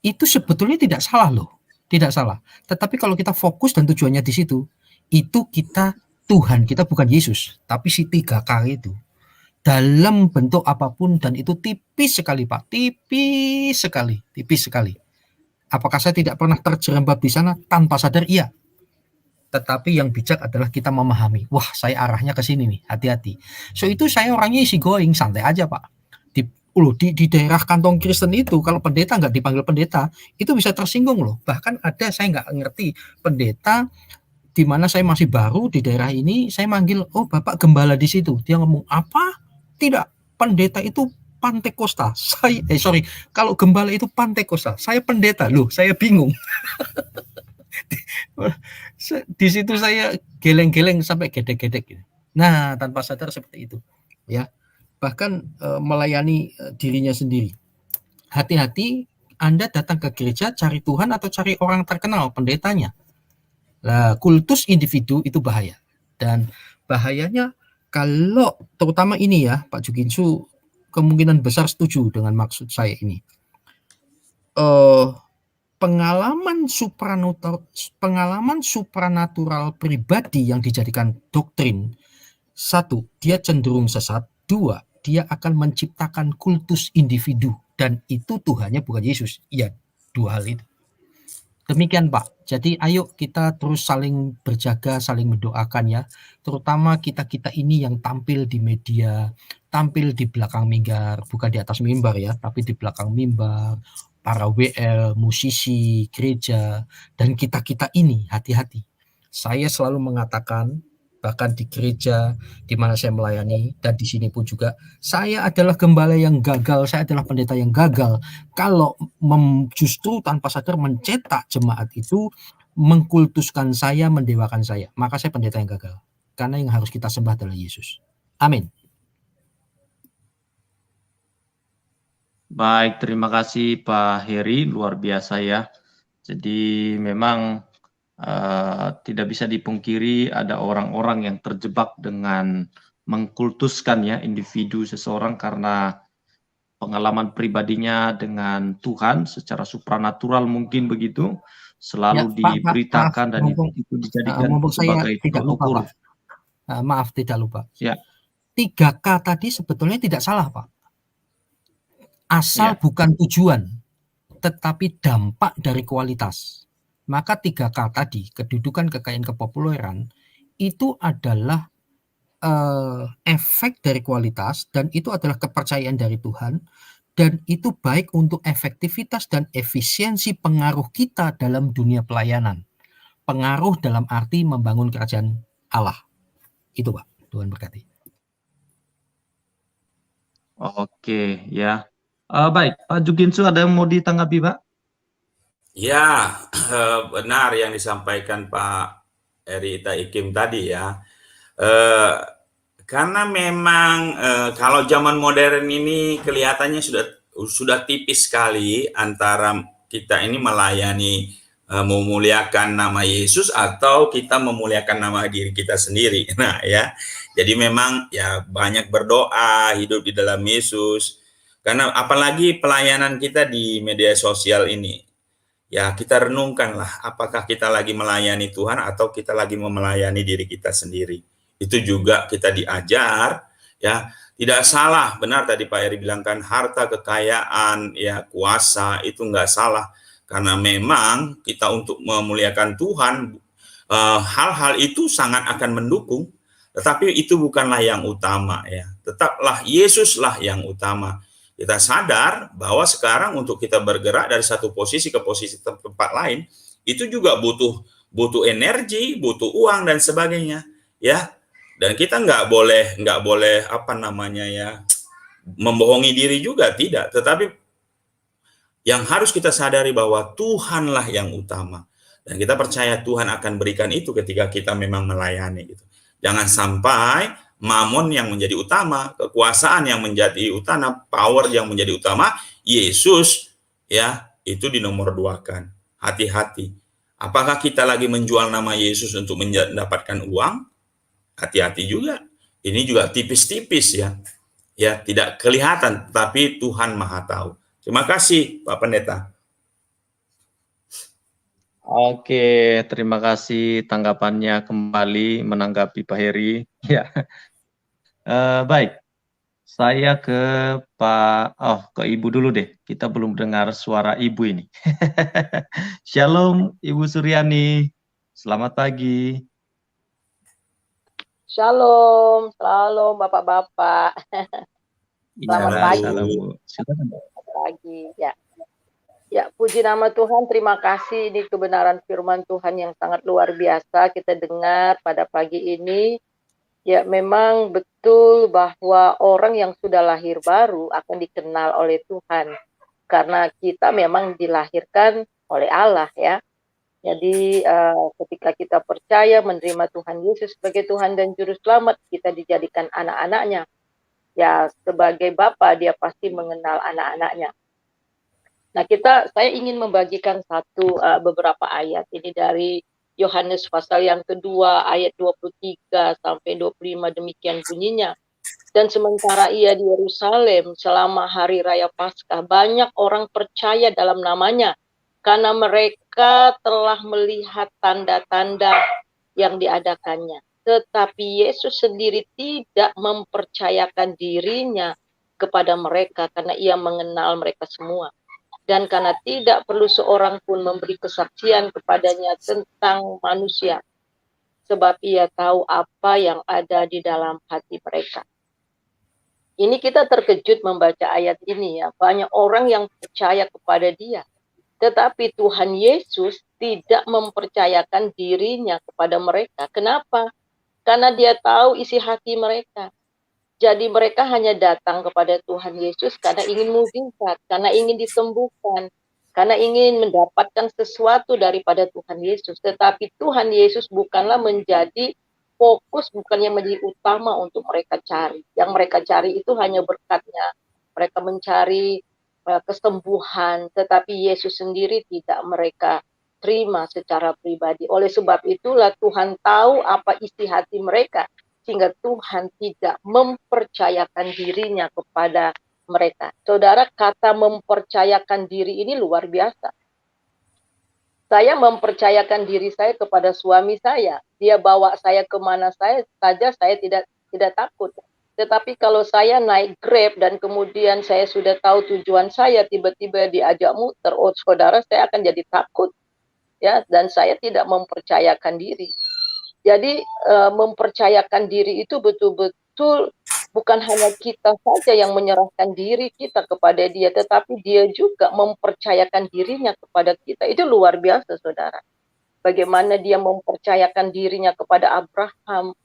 itu sebetulnya tidak salah loh. Tidak salah. Tetapi kalau kita fokus dan tujuannya di situ, itu kita Tuhan, kita bukan Yesus, tapi si 3K itu. Dalam bentuk apapun, dan itu tipis sekali Pak, tipis sekali. Apakah saya tidak pernah terjerembab di sana tanpa sadar? Iya. Tetapi yang bijak adalah kita memahami, wah saya arahnya ke sini nih, hati-hati. So itu saya orangnya easy going, santai aja Pak. Di daerah kantong Kristen itu, kalau pendeta nggak dipanggil pendeta, itu bisa tersinggung loh. Bahkan ada, saya nggak ngerti, pendeta di mana saya masih baru di daerah ini, saya manggil, oh Bapak gembala di situ. Dia ngomong, apa? Tidak, pendeta itu Pantekosta. Kalau gembala itu Pantekosta. Saya pendeta loh, saya bingung. Di situ saya geleng-geleng sampai gedek-gedek. Nah, tanpa sadar seperti itu, ya. Bahkan melayani dirinya sendiri. Hati-hati Anda datang ke gereja cari Tuhan atau cari orang terkenal, pendetanya. Nah, kultus individu itu bahaya. Dan bahayanya kalau terutama ini ya, Pak Juginsu kemungkinan besar setuju dengan maksud saya ini. Pengalaman supranatural pribadi yang dijadikan doktrin, satu, dia cenderung sesat. Dua, dia akan menciptakan kultus individu, dan itu Tuhannya bukan Yesus. Ya, dua hal itu. Demikian Pak. Jadi ayo kita terus saling berjaga, saling mendoakan ya. Terutama kita-kita ini yang tampil di media, tampil di belakang mimbar, bukan di atas mimbar ya, tapi di belakang mimbar, para WL, musisi, gereja, dan kita-kita ini hati-hati. Saya selalu mengatakan, bahkan di gereja di mana saya melayani, dan di sini pun juga, saya adalah gembala yang gagal, saya adalah pendeta yang gagal kalau justru tanpa sadar mencetak jemaat itu mengkultuskan saya, mendewakan saya. Maka saya pendeta yang gagal, karena yang harus kita sembah adalah Yesus. Amin. Baik, terima kasih Pak Heri, luar biasa ya. Jadi memang tidak bisa dipungkiri ada orang-orang yang terjebak dengan mengkultuskan ya individu seseorang karena pengalaman pribadinya dengan Tuhan secara supranatural mungkin begitu, selalu Ya, diberitakan Pak, dan itu dijadikan sebagai tidak lupa, ukur. Pak. Maaf, tidak lupa. Ya. 3K tadi sebetulnya tidak salah, Pak. Asal bukan tujuan, tetapi dampak dari kualitas. Maka 3K tadi, kedudukan, kekayaan, kepopuleran, itu adalah efek dari kualitas, dan itu adalah kepercayaan dari Tuhan, dan itu baik untuk efektivitas dan efisiensi pengaruh kita dalam dunia pelayanan. Pengaruh dalam arti membangun kerajaan Allah. Itu Pak, Tuhan berkati. Oke, ya. Baik, Pak Juginsu ada yang mau ditanggapi, Pak? Ya, benar yang disampaikan Pak Eri Taikim tadi ya. Karena memang kalau zaman modern ini kelihatannya sudah sudah tipis sekali antara kita ini melayani, memuliakan nama Yesus atau kita memuliakan nama diri kita sendiri. Nah ya, jadi memang ya banyak berdoa, hidup di dalam Yesus. Karena apalagi pelayanan kita di media sosial ini, ya kita renungkanlah apakah kita lagi melayani Tuhan atau kita lagi melayani diri kita sendiri. Itu juga kita diajar, ya tidak salah, benar tadi Pak Eri bilang kan, harta, kekayaan, ya kuasa itu nggak salah, karena memang kita untuk memuliakan Tuhan, hal-hal itu sangat akan mendukung, tetapi itu bukanlah yang utama ya. Tetaplah Yesuslah yang utama. Kita sadar bahwa sekarang untuk kita bergerak dari satu posisi ke posisi tempat lain, itu juga butuh energi, butuh uang dan sebagainya, ya. Dan kita nggak boleh apa namanya ya, membohongi diri juga, tidak. Tetapi yang harus kita sadari bahwa Tuhanlah yang utama, dan kita percaya Tuhan akan berikan itu ketika kita memang melayani gitu. Jangan sampai mamon yang menjadi utama, kekuasaan yang menjadi utama, power yang menjadi utama, Yesus ya itu dinomorduakan. Hati-hati. Apakah kita lagi menjual nama Yesus untuk mendapatkan uang? Hati-hati juga. Ini juga tipis-tipis ya. Ya, tidak kelihatan, tapi Tuhan Maha tahu. Terima kasih, Pak Pendeta. Oke, terima kasih tanggapannya kembali menanggapi Pak Heri. Ya, baik. Saya ke ke Ibu dulu deh. Kita belum dengar suara Ibu ini. Shalom, Ibu Suryani. Selamat pagi. Shalom, shalom Bapak-bapak. Selamat Ya, pagi. salam, Bu. Silakan. Selamat pagi. Ya, puji nama Tuhan. Terima kasih, ini kebenaran firman Tuhan yang sangat luar biasa kita dengar pada pagi ini. Ya, memang betul bahwa orang yang sudah lahir baru akan dikenal oleh Tuhan. Karena kita memang dilahirkan oleh Allah ya. Jadi ketika kita percaya menerima Tuhan Yesus sebagai Tuhan dan Juru Selamat, kita dijadikan anak-anaknya. Ya, sebagai Bapa dia pasti mengenal anak-anaknya. Nah, saya ingin membagikan beberapa ayat ini dari Yohanes pasal yang kedua ayat 23 sampai 25, demikian bunyinya. Dan sementara ia di Yerusalem selama hari raya Paskah, banyak orang percaya dalam namanya karena mereka telah melihat tanda-tanda yang diadakannya. Tetapi Yesus sendiri tidak mempercayakan dirinya kepada mereka karena ia mengenal mereka semua. Dan karena tidak perlu seorang pun memberi kesaksian kepadanya tentang manusia, sebab ia tahu apa yang ada di dalam hati mereka. Ini kita terkejut membaca ayat ini ya. Banyak orang yang percaya kepada dia. Tetapi Tuhan Yesus tidak mempercayakan dirinya kepada mereka. Kenapa? Karena dia tahu isi hati mereka. Jadi mereka hanya datang kepada Tuhan Yesus karena ingin mukjizat, karena ingin disembuhkan, karena ingin mendapatkan sesuatu daripada Tuhan Yesus. Tetapi Tuhan Yesus bukanlah menjadi fokus, bukannya menjadi utama untuk mereka cari. Yang mereka cari itu hanya berkatnya. Mereka mencari kesembuhan, tetapi Yesus sendiri tidak mereka terima secara pribadi. Oleh sebab itulah Tuhan tahu apa isi hati mereka, sehingga Tuhan tidak mempercayakan dirinya kepada mereka. Saudara, kata mempercayakan diri ini luar biasa. Saya mempercayakan diri saya kepada suami saya. Dia bawa saya kemana saja, saya tidak takut. Tetapi kalau saya naik Grab dan kemudian saya sudah tahu tujuan saya, tiba-tiba diajak muter, oh saudara, saya akan jadi takut. Ya, dan saya tidak mempercayakan diri. Jadi mempercayakan diri itu betul-betul bukan hanya kita saja yang menyerahkan diri kita kepada dia, tetapi dia juga mempercayakan dirinya kepada kita. Itu luar biasa, saudara. Bagaimana dia mempercayakan dirinya kepada Abraham,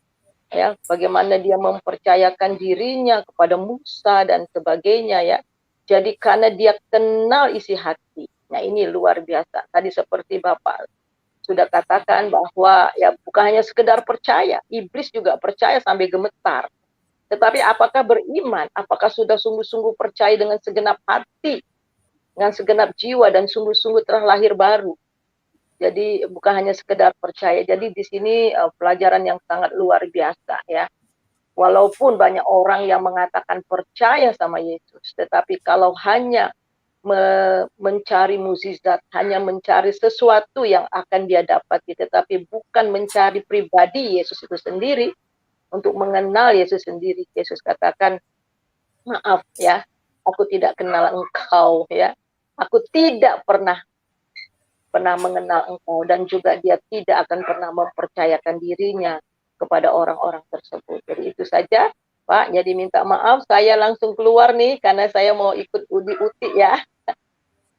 ya, bagaimana dia mempercayakan dirinya kepada Musa dan sebagainya, ya. Jadi karena dia kenal isi hati. Nah, ini luar biasa. Tadi seperti Bapak sudah katakan bahwa ya bukan hanya sekedar percaya, iblis juga percaya sampai gemetar. Tetapi apakah beriman? Apakah sudah sungguh-sungguh percaya dengan segenap hati, dengan segenap jiwa, dan sungguh-sungguh telah lahir baru? Jadi bukan hanya sekedar percaya. Jadi di sini pelajaran yang sangat luar biasa ya. Walaupun banyak orang yang mengatakan percaya sama Yesus, tetapi kalau hanya mencari mukjizat, hanya mencari sesuatu yang akan dia dapati, tetapi bukan mencari pribadi Yesus itu sendiri, untuk mengenal Yesus sendiri. Yesus katakan, maaf ya, aku tidak kenal engkau ya, aku tidak pernah mengenal engkau, dan juga dia tidak akan pernah mempercayakan dirinya kepada orang-orang tersebut. Jadi itu saja, Pak. Jadi minta maaf, saya langsung keluar nih karena saya mau ikut uti ya.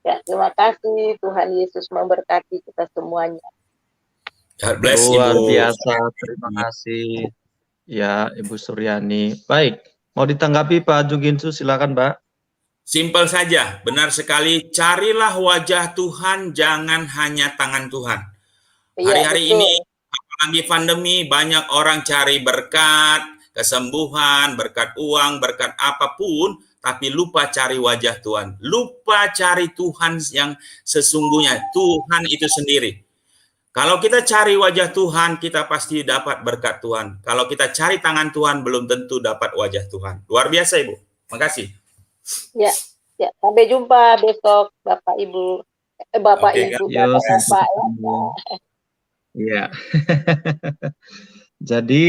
Ya, terima kasih. Tuhan Yesus memberkati kita semuanya. God bless Luar Ibu. biasa, terima kasih ya Ibu Suryani. Baik, mau ditanggapi Pak Juginsu, silakan Pak. Simpel saja, benar sekali. Carilah wajah Tuhan, jangan hanya tangan Tuhan. Iya, Hari-hari betul. ini, apalagi pandemi, banyak orang cari berkat, kesembuhan, berkat uang, berkat apapun, tapi lupa cari wajah Tuhan. Lupa cari Tuhan yang sesungguhnya, Tuhan itu sendiri. Kalau kita cari wajah Tuhan, kita pasti dapat berkat Tuhan. Kalau kita cari tangan Tuhan, belum tentu dapat wajah Tuhan. Luar biasa, Ibu. Makasih. Ya, ya. Sampai jumpa besok, Bapak Ibu. Bapak Oke, Ibu, Yo, Bapak. Iya. Jadi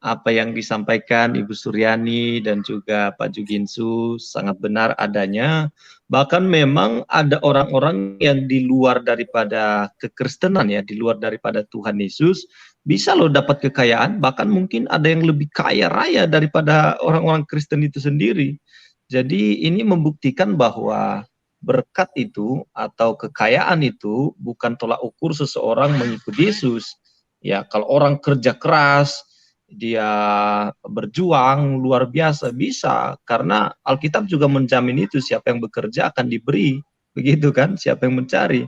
apa yang disampaikan Ibu Suryani dan juga Pak Juginsu sangat benar adanya. Bahkan memang ada orang-orang yang di luar daripada kekristenan ya, di luar daripada Tuhan Yesus, bisa loh dapat kekayaan, bahkan mungkin ada yang lebih kaya raya daripada orang-orang Kristen itu sendiri. Jadi ini membuktikan bahwa berkat itu atau kekayaan itu bukan tolak ukur seseorang mengikuti Yesus. Ya, kalau orang kerja keras, dia berjuang luar biasa, bisa, karena Alkitab juga menjamin itu, siapa yang bekerja akan diberi, begitu kan, siapa yang mencari.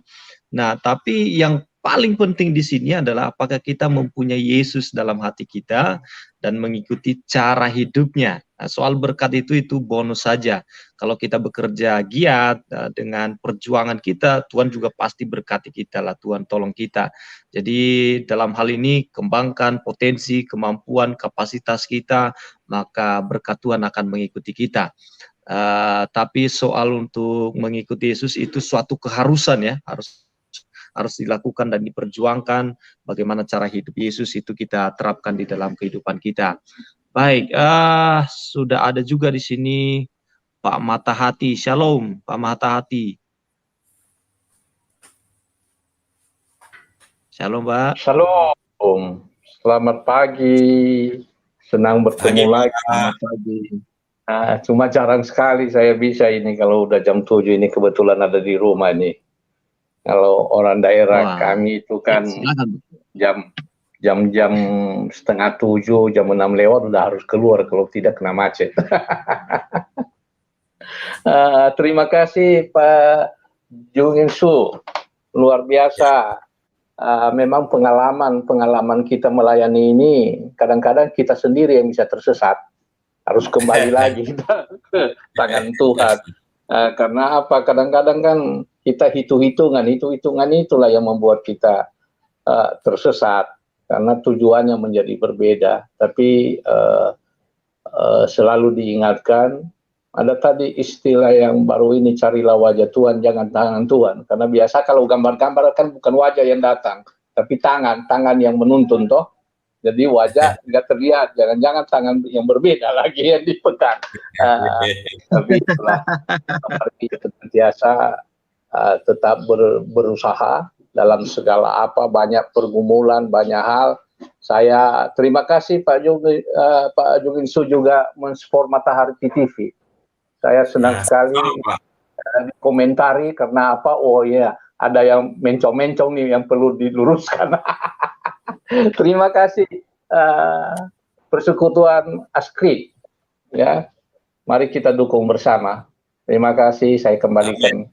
Nah, tapi yang paling penting di sini adalah apakah kita mempunyai Yesus dalam hati kita dan mengikuti cara hidupnya. Nah, soal berkat itu bonus saja. Kalau kita bekerja giat dengan perjuangan kita, Tuhan juga pasti berkati kita lah, Tuhan tolong kita. Jadi dalam hal ini kembangkan potensi, kemampuan, kapasitas kita, maka berkat Tuhan akan mengikuti kita. Tapi soal untuk mengikuti Yesus itu suatu keharusan ya, harus dilakukan dan diperjuangkan. Bagaimana cara hidup Yesus itu kita terapkan di dalam kehidupan kita. Baik, sudah ada juga di sini Pak Matahati. Shalom, Pak Matahati. Shalom, Pak. Shalom, selamat pagi, senang bertemu lagi. Selamat pagi. Cuma jarang sekali saya bisa ini kalau udah jam 7 ini, kebetulan ada di rumah ini. Kalau orang daerah kami itu kan jam 6:30, jam 6 lewat udah harus keluar kalau tidak kena macet. Terima kasih Pak Juginsu, luar biasa. Memang pengalaman kita melayani ini kadang-kadang kita sendiri yang bisa tersesat, harus kembali lagi ke tangan Tuhan. Karena apa? Kadang-kadang kan kita hitung-hitungan itulah yang membuat kita tersesat, karena tujuannya menjadi berbeda. Tapi selalu diingatkan, ada tadi istilah yang baru ini, carilah wajah Tuhan, jangan tangan Tuhan. Karena biasa kalau gambar-gambar kan bukan wajah yang datang, tapi tangan yang menuntun toh. Jadi wajah nggak terlihat, jangan-jangan tangan yang berbeda lagi yang dipegang. Tapi itulah biasa, tetap berusaha dalam segala apa, banyak pergumulan, banyak hal. Saya terima kasih Pak Juginsu juga men-support Matahari TV. Saya senang sekali komentari, karena apa? Oh ya, ada yang mencong-mencong nih yang perlu diluruskan. Terima kasih Persekutuan Askri, ya. Mari kita dukung bersama. Terima kasih, saya kembalikan.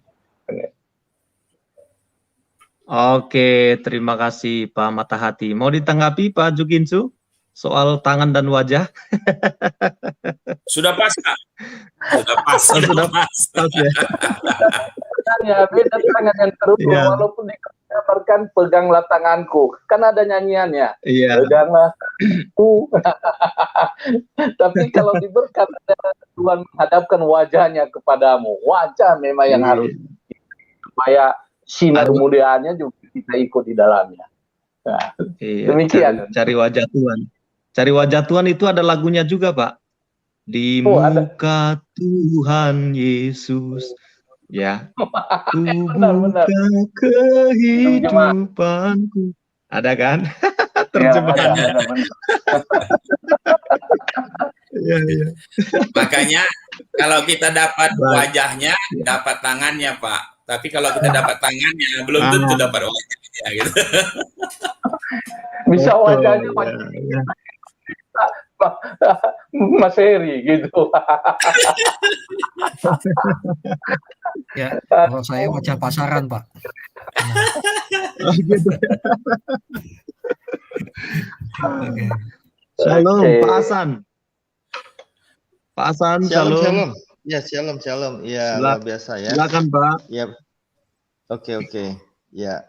Oke, terima kasih Pak Matahati. Mau ditanggapi Pak Juginsu? soal tangan dan wajah. Sudah pas, Kak? Sudah pas, Oh, sudah sudah pas. pas ya. Ya, beda tangan yang terus, Iya. walaupun dikabarkan peganglah tanganku, kan ada nyanyiannya, Iya. peganglah tanganku. Tapi kalau diberkat, Tuhan menghadapkan wajahnya kepadamu, wajah memang yang Iya. harus, supaya sinar Harus. kemuliaannya juga kita ikut di dalamnya. Nah, Iya, demikian. cari wajah Tuhan. Cari wajah Tuhan itu ada lagunya juga, Pak. Di Oh, ada. muka Tuhan Yesus, ya, ku Benar. buka kehidupanku. Ada kan? Ya, Terjemahan. ada, benar. Iya, iya. Makanya kalau kita dapat Baik. wajahnya, dapat tangannya, Pak. Tapi kalau kita dapat tangannya, belum tentu dapat wajahnya, gitu. Bisa Betul, wajahnya ya, ya. Mas Heri gitu. Ya, kalau saya wajah pasaran, Pak. Oh, gitu. Oke. Shalom, Oke. Pak Hasan. Pak Hasan, Shalom, shalom. shalom. Ya, shalom, shalom. Ya, luar biasa ya. Silakan, Pak. Ya. Oke. Ya.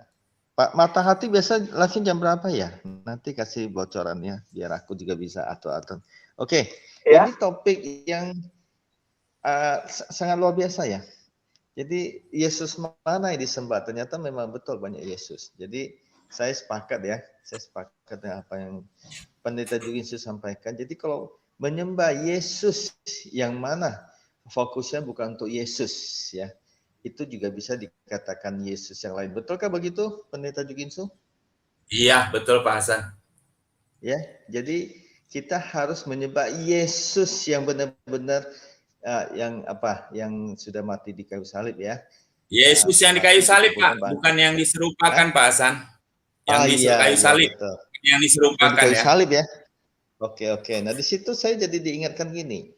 Pak, Mata Hati biasa langsung jam berapa ya? Nanti kasih bocorannya biar aku juga bisa atur-atur. Oke. Ya. Ini topik yang sangat luar biasa ya. Jadi Yesus mana yang disembah? Ternyata memang betul banyak Yesus. Jadi saya sepakat ya. Saya sepakat dengan apa yang Pendeta Juginsu sampaikan. Jadi kalau menyembah Yesus yang mana fokusnya bukan untuk Yesus ya. Itu juga bisa dikatakan Yesus yang lain. Betulkah begitu, Pendeta Juginsu? Iya, betul, Pak Hasan. Ya, jadi kita harus menyembah Yesus yang benar-benar yang sudah mati di kayu salib ya. Yesus yang di kayu salib, Pak, bukan yang diserupakan, Pak Hasan. Yang di kayu salib, betul. yang diserupakan Di kayu ya. salib ya. Oke. Nah, di situ saya jadi diingatkan gini.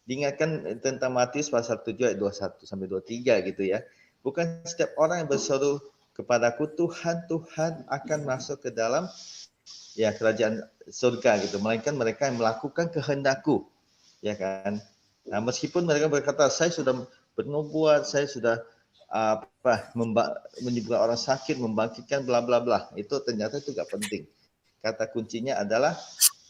Diingatkan tentang Matius pasal 7 ayat 21 sampai 23 gitu ya. Bukan setiap orang yang berseru kepadaku Tuhan akan masuk ke dalam ya kerajaan surga gitu, melainkan mereka yang melakukan kehendakku. Ya kan? Nah, meskipun mereka berkata saya sudah bernubuat, saya sudah menyembuhkan orang sakit, membangkitkan bla bla bla. Itu ternyata itu gak penting. Kata kuncinya adalah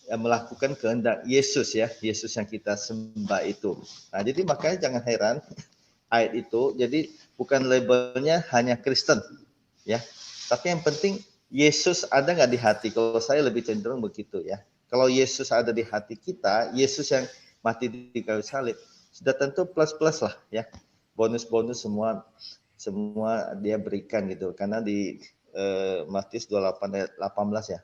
melakukan kehendak Yesus ya, Yesus yang kita sembah itu. Nah, jadi makanya jangan heran ayat itu, jadi bukan labelnya hanya Kristen ya, tapi yang penting Yesus ada nggak di hati. Kalau saya lebih cenderung begitu ya. Kalau Yesus ada di hati kita, Yesus yang mati di kayu salib, sudah tentu plus lah ya, bonus semua dia berikan gitu, karena di Matius 28 ayat 18 ya.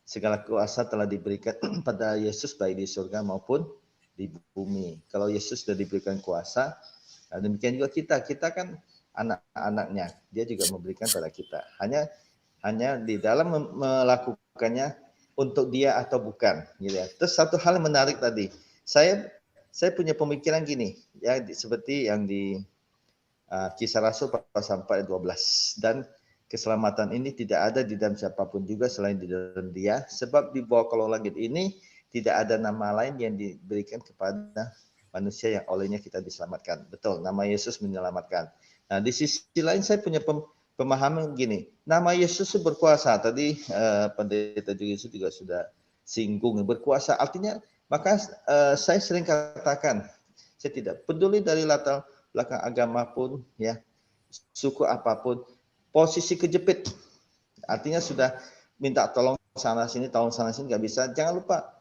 Segala kuasa telah diberikan pada Yesus baik di surga maupun di bumi. Kalau Yesus sudah diberikan kuasa, demikian juga kita kan anak-anaknya, dia juga memberikan pada kita. Hanya di dalam melakukannya untuk dia atau bukan, gitu ya. Terus satu hal yang menarik tadi, saya punya pemikiran gini, ya seperti yang di Kisah Rasul pasal 4 ayat 12, dan keselamatan ini tidak ada di dalam siapapun juga selain di dalam Dia, sebab di bawah kolong langit ini tidak ada nama lain yang diberikan kepada manusia yang olehnya kita diselamatkan. Betul, nama Yesus menyelamatkan. Nah, di sisi lain saya punya pemahaman gini, nama Yesus itu berkuasa. Tadi Pendeta Juginsu juga sudah singgung, berkuasa artinya, maka saya sering katakan, saya tidak peduli dari latar belakang agama pun, ya, suku apapun, posisi kejepit, artinya sudah minta tolong sana sini, tolong sana sini nggak bisa. Jangan lupa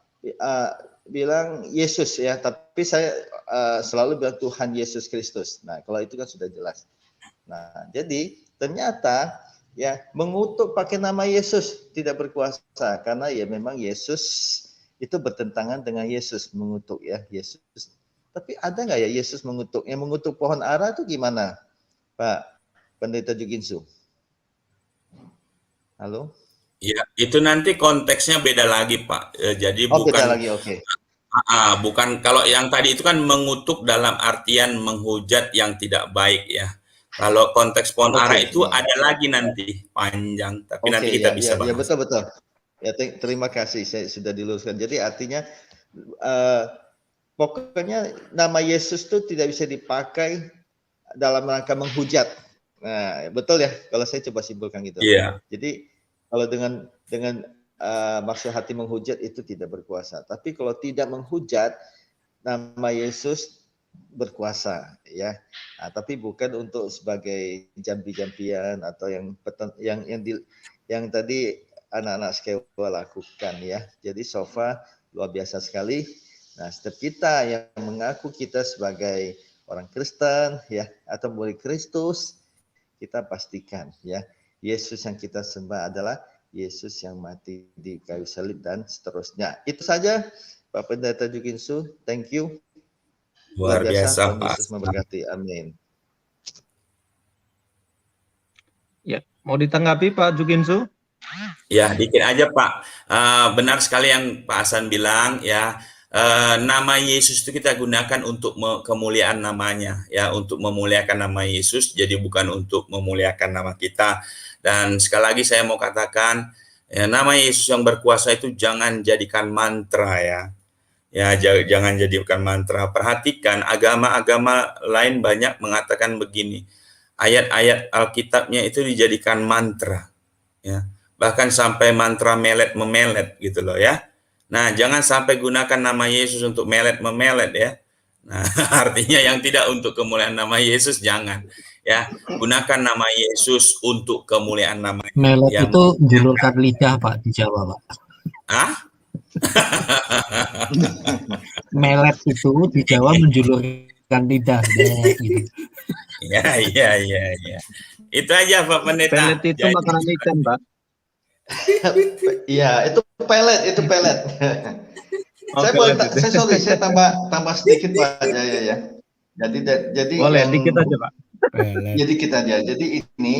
bilang Yesus ya, tapi saya selalu bilang Tuhan Yesus Kristus. Nah, kalau itu kan sudah jelas. Nah, jadi ternyata ya mengutuk pakai nama Yesus tidak berkuasa, karena ya memang Yesus itu bertentangan dengan Yesus, mengutuk ya Yesus. Tapi ada nggak ya Yesus mengutuk? Yang mengutuk pohon ara itu gimana, Pak Pendeta Juginsu? Halo? Ya, itu nanti konteksnya beda lagi, Pak. Jadi bukan beda lagi, oke. Bukan, kalau yang tadi itu kan mengutuk dalam artian menghujat yang tidak baik ya. Kalau konteks pohon ara itu ada lagi nanti panjang, tapi nanti kita bisa bahas. Ya, betul. Ya, terima kasih, saya sudah diluruskan. Jadi artinya pokoknya nama Yesus itu tidak bisa dipakai dalam rangka menghujat. Nah, betul ya, kalau saya coba simpulkan gitu. Iya. Jadi kalau dengan maksud hati menghujat itu tidak berkuasa. Tapi kalau tidak menghujat, nama Yesus berkuasa, ya. Nah, tapi bukan untuk sebagai jampi-jampian atau yang tadi anak-anak Skewa lakukan, ya. Jadi Sofa luar biasa sekali. Nah, setiap kita yang mengaku kita sebagai orang Kristen, ya, atau murid Kristus, kita pastikan, ya, Yesus yang kita sembah adalah Yesus yang mati di kayu salib dan seterusnya. Itu saja, Pak Pendeta Jukinsu. Thank you. Luar biasa, Tuhan Pak. Yesus memberkati. Amin. Ya, mau ditanggapi Pak Jukinsu? Ya, dikit aja Pak. Benar sekali yang Pak Hasan bilang, ya. Nama Yesus itu kita gunakan untuk kemuliaan namanya, ya, untuk memuliakan nama Yesus, jadi bukan untuk memuliakan nama kita. Dan sekali lagi saya mau katakan, ya, nama Yesus yang berkuasa itu jangan jadikan mantra, ya. Ya, jangan jadikan mantra. Perhatikan, agama-agama lain banyak mengatakan begini, ayat-ayat Alkitabnya itu dijadikan mantra, ya. Bahkan sampai mantra memelet gitu loh, ya. Nah, jangan sampai gunakan nama Yesus untuk melet-memelet, ya. Nah, artinya yang tidak untuk kemuliaan nama Yesus, jangan. Ya, gunakan nama Yesus untuk kemuliaan nama Melet yang itu menjulurkan lidah, Pak, di Jawa, Pak. Ah? Melet itu di Jawa menjulurkan lidah, gitu. Ya. Itu aja Pak Pendeta. Pelet itu makanan ikan, Pak. Iya, itu pelet. Saya tambah sedikit Pak. Ya. Jadi boleh dikit aja Pak. Jadi kita aja. Jadi ini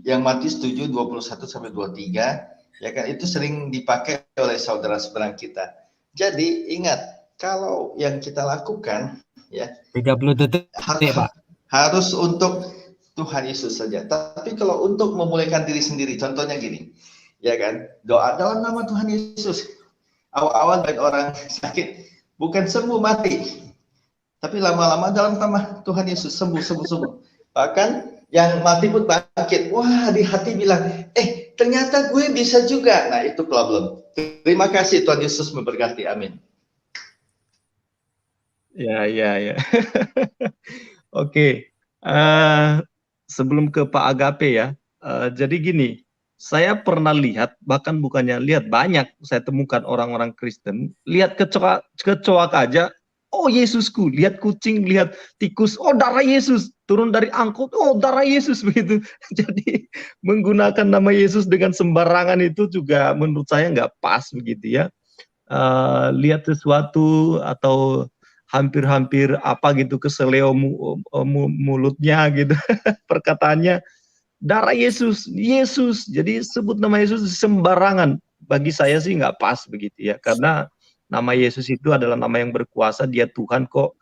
yang Matius 7 21 sampai 23, ya kan, itu sering dipakai oleh saudara seberang kita. Jadi ingat, kalau yang kita lakukan, ya, 30 detik, Pak. Harus untuk Tuhan Yesus saja. Tapi kalau untuk memuliakan diri sendiri, contohnya gini, ya kan, doa dalam nama Tuhan Yesus. Awal-awal banyak orang sakit, bukan sembuh, mati. Tapi lama-lama dalam nama Tuhan Yesus sembuh. Bahkan yang mati pun bangkit. Wah, di hati bilang, ternyata gue bisa juga. Nah, itu problem. Terima kasih, Tuhan Yesus memberkati. Amin. Ya. Oke. Sebelum ke Pak Agape, ya. Jadi gini, saya pernah lihat, bahkan bukannya lihat, banyak saya temukan orang-orang Kristen, lihat kecoak aja, oh Yesusku, lihat kucing, lihat tikus, oh darah Yesus, turun dari angkot, oh darah Yesus, begitu. Jadi menggunakan nama Yesus dengan sembarangan itu juga menurut saya nggak pas, begitu ya. Lihat sesuatu atau hampir-hampir apa gitu, keseleo mulutnya gitu, perkataannya, darah Yesus, jadi sebut nama Yesus sembarangan. Bagi saya sih nggak pas begitu ya, karena nama Yesus itu adalah nama yang berkuasa, dia Tuhan kok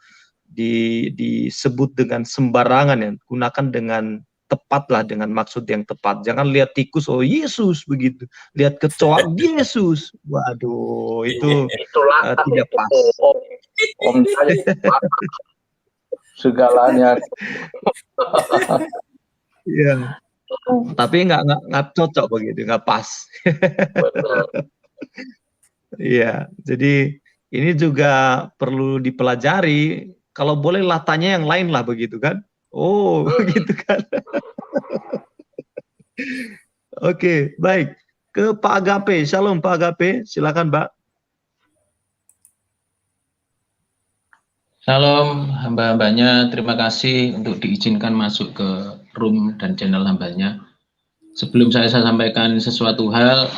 disebut dengan sembarangan, ya. Gunakan dengan tepat lah, dengan maksud yang tepat. Jangan lihat tikus, oh Yesus begitu. Lihat kecoak, Yesus. Waduh, itu tidak pas. Om segalanya. Iya. Tapi nggak cocok begitu, nggak pas. Iya, jadi ini juga perlu dipelajari. Kalau boleh latanya yang lain lah, begitu kan? Oh, begitu kan? Oke, baik. Ke Pak Agape. Shalom Pak Agape, silakan Pak. Shalom hamba-hambanya, terima kasih untuk diizinkan masuk ke room dan channel hambanya. Sebelum saya sampaikan sesuatu hal,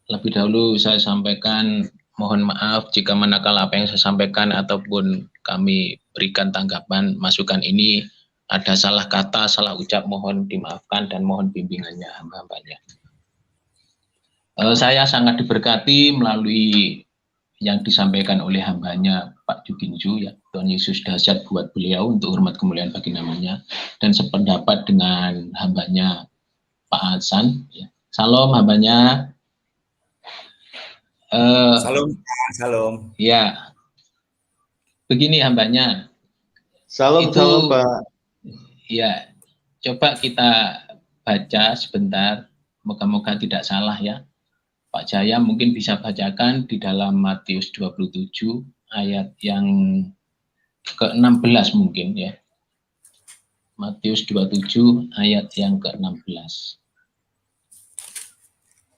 lebih dahulu saya sampaikan mohon maaf jika manakala apa yang saya sampaikan ataupun kami berikan tanggapan, masukan ini ada salah kata, salah ucap, mohon dimaafkan dan mohon bimbingannya hamba-hambanya. Saya sangat diberkati melalui yang disampaikan oleh hambanya Pak Jukinsu, ya, Tuhan Yesus dahsyat buat beliau untuk hormat kemuliaan bagi namanya, dan sependapat dengan hambanya Pak Hasan, ya. Salam hambanya. Salam, salam. Ya, begini hambanya. Salam, Pak. Ya, coba kita baca sebentar. Moga-moga tidak salah ya. Pak Jaya mungkin bisa bacakan di dalam Matius 27 ayat yang ke-16 mungkin ya. Matius 27 ayat yang ke-16.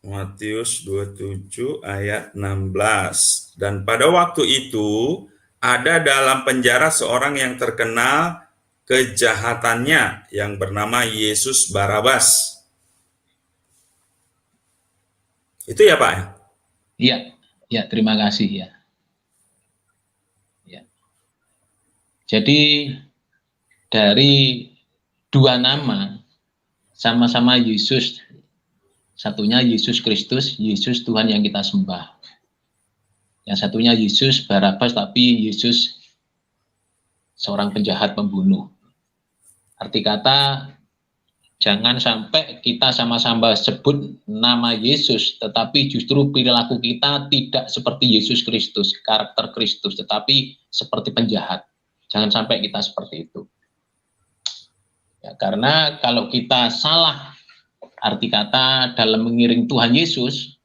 Matius 27 ayat 16. Dan pada waktu itu ada dalam penjara seorang yang terkenal kejahatannya yang bernama Yesus Barabas. Itu ya Pak? Ya, terima kasih ya. Ya. Jadi dari dua nama sama-sama Yesus. Satunya Yesus Kristus, Yesus Tuhan yang kita sembah. Yang satunya Yesus Barabas, tapi Yesus seorang penjahat pembunuh. Arti kata, jangan sampai kita sama-sama sebut nama Yesus, tetapi justru perilaku kita tidak seperti Yesus Kristus, karakter Kristus, tetapi seperti penjahat. Jangan sampai kita seperti itu. Ya, karena kalau kita salah arti kata dalam mengiring Tuhan Yesus,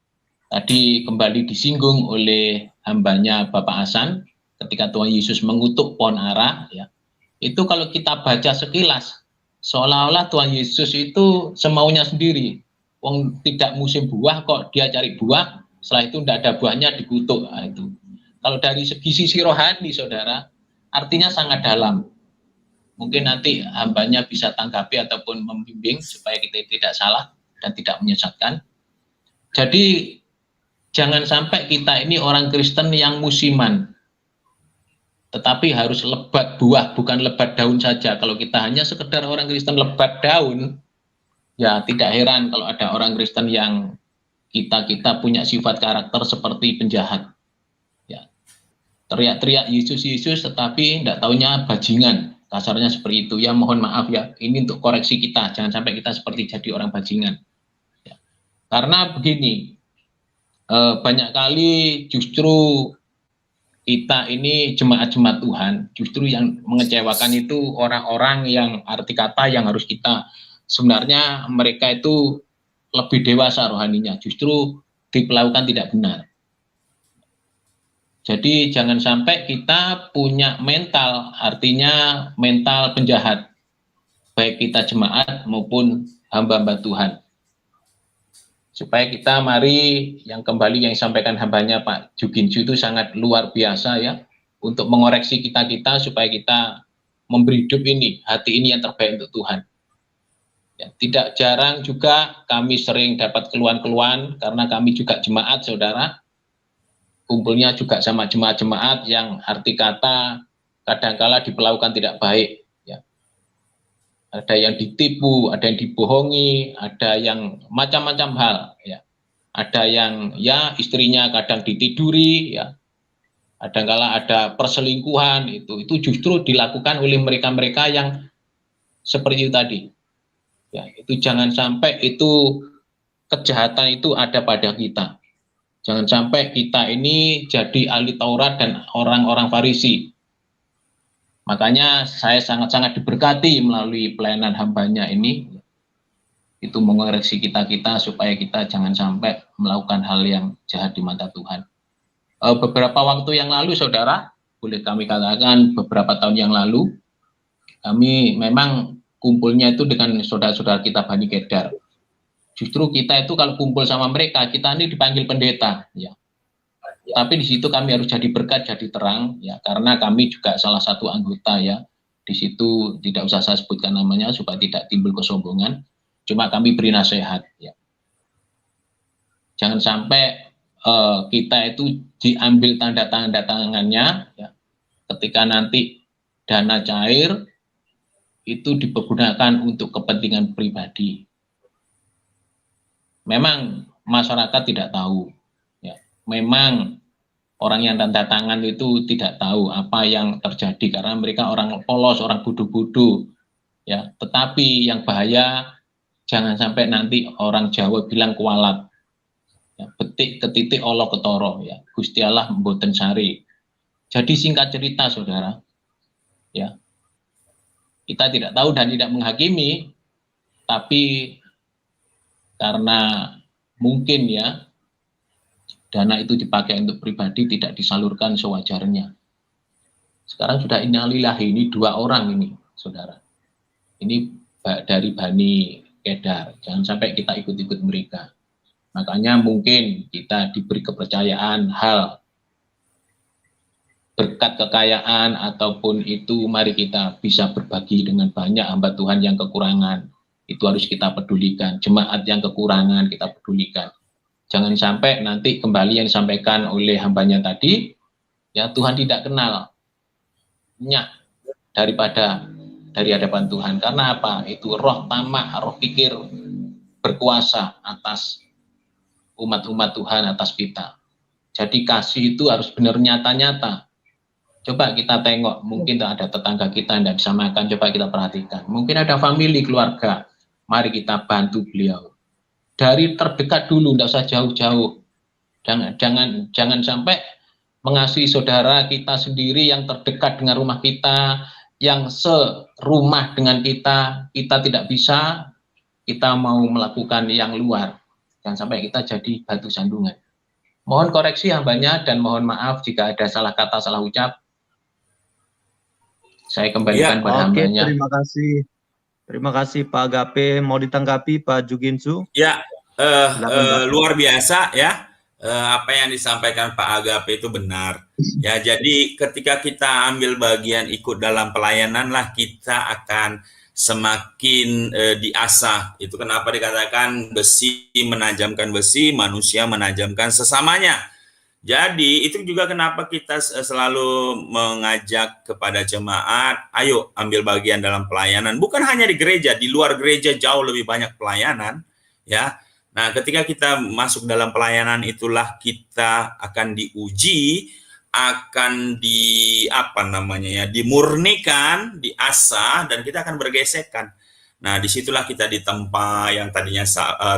tadi kembali disinggung oleh hambanya Bapak Hasan, ketika Tuhan Yesus mengutuk pohon ara, ya, itu kalau kita baca sekilas, seolah-olah Tuhan Yesus itu semaunya sendiri. Wong tidak musim buah kok dia cari buah, setelah itu tidak ada buahnya dikutuk. Nah, itu. Kalau dari segi sisi rohani, saudara, artinya sangat dalam. Mungkin nanti hambanya bisa tanggapi ataupun membimbing supaya kita tidak salah dan tidak menyesatkan. Jadi jangan sampai kita ini orang Kristen yang musiman, tetapi harus lebat buah, bukan lebat daun saja. Kalau kita hanya sekedar orang Kristen lebat daun, ya tidak heran kalau ada orang Kristen yang kita punya sifat karakter seperti penjahat. Ya. Teriak-teriak Yesus, Yesus, tetapi tidak taunya bajingan. Kasarnya seperti itu. Ya mohon maaf ya, ini untuk koreksi kita. Jangan sampai kita seperti jadi orang bajingan. Ya. Karena begini, banyak kali justru kita ini jemaat-jemaat Tuhan, justru yang mengecewakan itu orang-orang yang arti kata yang harus kita, sebenarnya mereka itu lebih dewasa rohaninya, justru diperlakukan tidak benar. Jadi jangan sampai kita punya mental, artinya mental penjahat, baik kita jemaat maupun hamba-hamba Tuhan. Supaya kita mari, yang kembali yang disampaikan hambanya Pak Juginju itu sangat luar biasa ya, untuk mengoreksi kita supaya kita memberi hidup ini, hati ini yang terbaik untuk Tuhan. Ya, tidak jarang juga kami sering dapat keluhan-keluhan, karena kami juga jemaat, saudara. Kumpulnya juga sama jemaat-jemaat yang arti kata kadangkala diperlakukan tidak baik. Ya. Ada yang ditipu, ada yang dibohongi, ada yang macam-macam hal. Ya. Ada yang ya istrinya kadang ditiduri, ya. Kadangkala ada perselingkuhan, itu justru dilakukan oleh mereka-mereka yang seperti itu tadi. Ya, itu jangan sampai itu kejahatan itu ada pada kita. Jangan sampai kita ini jadi ahli Taurat dan orang-orang Farisi. Makanya saya sangat-sangat diberkati melalui pelayanan hambanya ini. Itu mengoreksi kita supaya kita jangan sampai melakukan hal yang jahat di mata Tuhan. Beberapa waktu yang lalu, saudara, boleh kami katakan beberapa tahun yang lalu, kami memang kumpulnya itu dengan saudara-saudara kita Bani Kedar. Justru kita itu kalau kumpul sama mereka, kita ini dipanggil pendeta, ya. Tapi di situ kami harus jadi berkat, jadi terang, ya, karena kami juga salah satu anggota, ya. Di situ tidak usah saya sebutkan namanya supaya tidak timbul kesombongan. Cuma kami beri nasihat, ya. Jangan sampai kita itu diambil tanda tangannya, ya. Ketika nanti dana cair itu dipergunakan untuk kepentingan pribadi. Memang masyarakat tidak tahu, ya. Memang orang yang tanda tangan itu tidak tahu apa yang terjadi karena mereka orang polos, orang bodoh-bodoh, ya. Tetapi yang bahaya jangan sampai nanti orang Jawa bilang kualat, Ya, betik ke titik Allah ketoro ya. Gusti Allah mboten sari. Jadi singkat cerita saudara, ya kita tidak tahu dan tidak menghakimi, tapi karena mungkin ya dana itu dipakai untuk pribadi tidak disalurkan sewajarnya. Sekarang sudah innalillahi, ini 2 orang ini saudara. Ini dari Bani Kedar, jangan sampai kita ikut-ikut mereka. Makanya mungkin kita diberi kepercayaan hal berkat kekayaan ataupun itu, mari kita bisa berbagi dengan banyak hamba Tuhan yang kekurangan. Itu harus kita pedulikan. Jemaat yang kekurangan kita pedulikan. Jangan sampai nanti kembali yang disampaikan oleh hambanya tadi, ya Tuhan tidak kenal nyak daripada dari hadapan Tuhan. Karena apa? Itu roh tamak, roh pikir berkuasa atas umat-umat Tuhan, atas kita. Jadi kasih itu harus benar nyata-nyata. Coba kita tengok, mungkin ada tetangga kita yang tidak bisa makan, coba kita perhatikan. Mungkin ada famili, keluarga, mari kita bantu beliau. Dari terdekat dulu, tidak usah jauh-jauh. Jangan sampai mengasihi saudara kita sendiri yang terdekat dengan rumah kita, yang serumah dengan kita tidak bisa, kita mau melakukan yang luar. Jangan sampai kita jadi batu sandungan. Mohon koreksi hambanya dan mohon maaf jika ada salah kata, salah ucap. Saya kembalikan pada hambanya. Terima kasih Pak Agape. Mau ditanggapi Pak Juginsu? Ya, luar biasa ya. Apa yang disampaikan Pak Agape itu benar. Ya, jadi ketika kita ambil bagian ikut dalam pelayanan lah, kita akan semakin diasah. Itu kenapa dikatakan besi menajamkan besi, manusia menajamkan sesamanya. Jadi itu juga kenapa kita selalu mengajak kepada jemaat, ayo ambil bagian dalam pelayanan. Bukan hanya di gereja, di luar gereja jauh lebih banyak pelayanan, ya. Nah, ketika kita masuk dalam pelayanan itulah kita akan diuji, akan dimurnikan, diasah, dan kita akan bergesekan. Nah, disitulah kita ditempa yang tadinya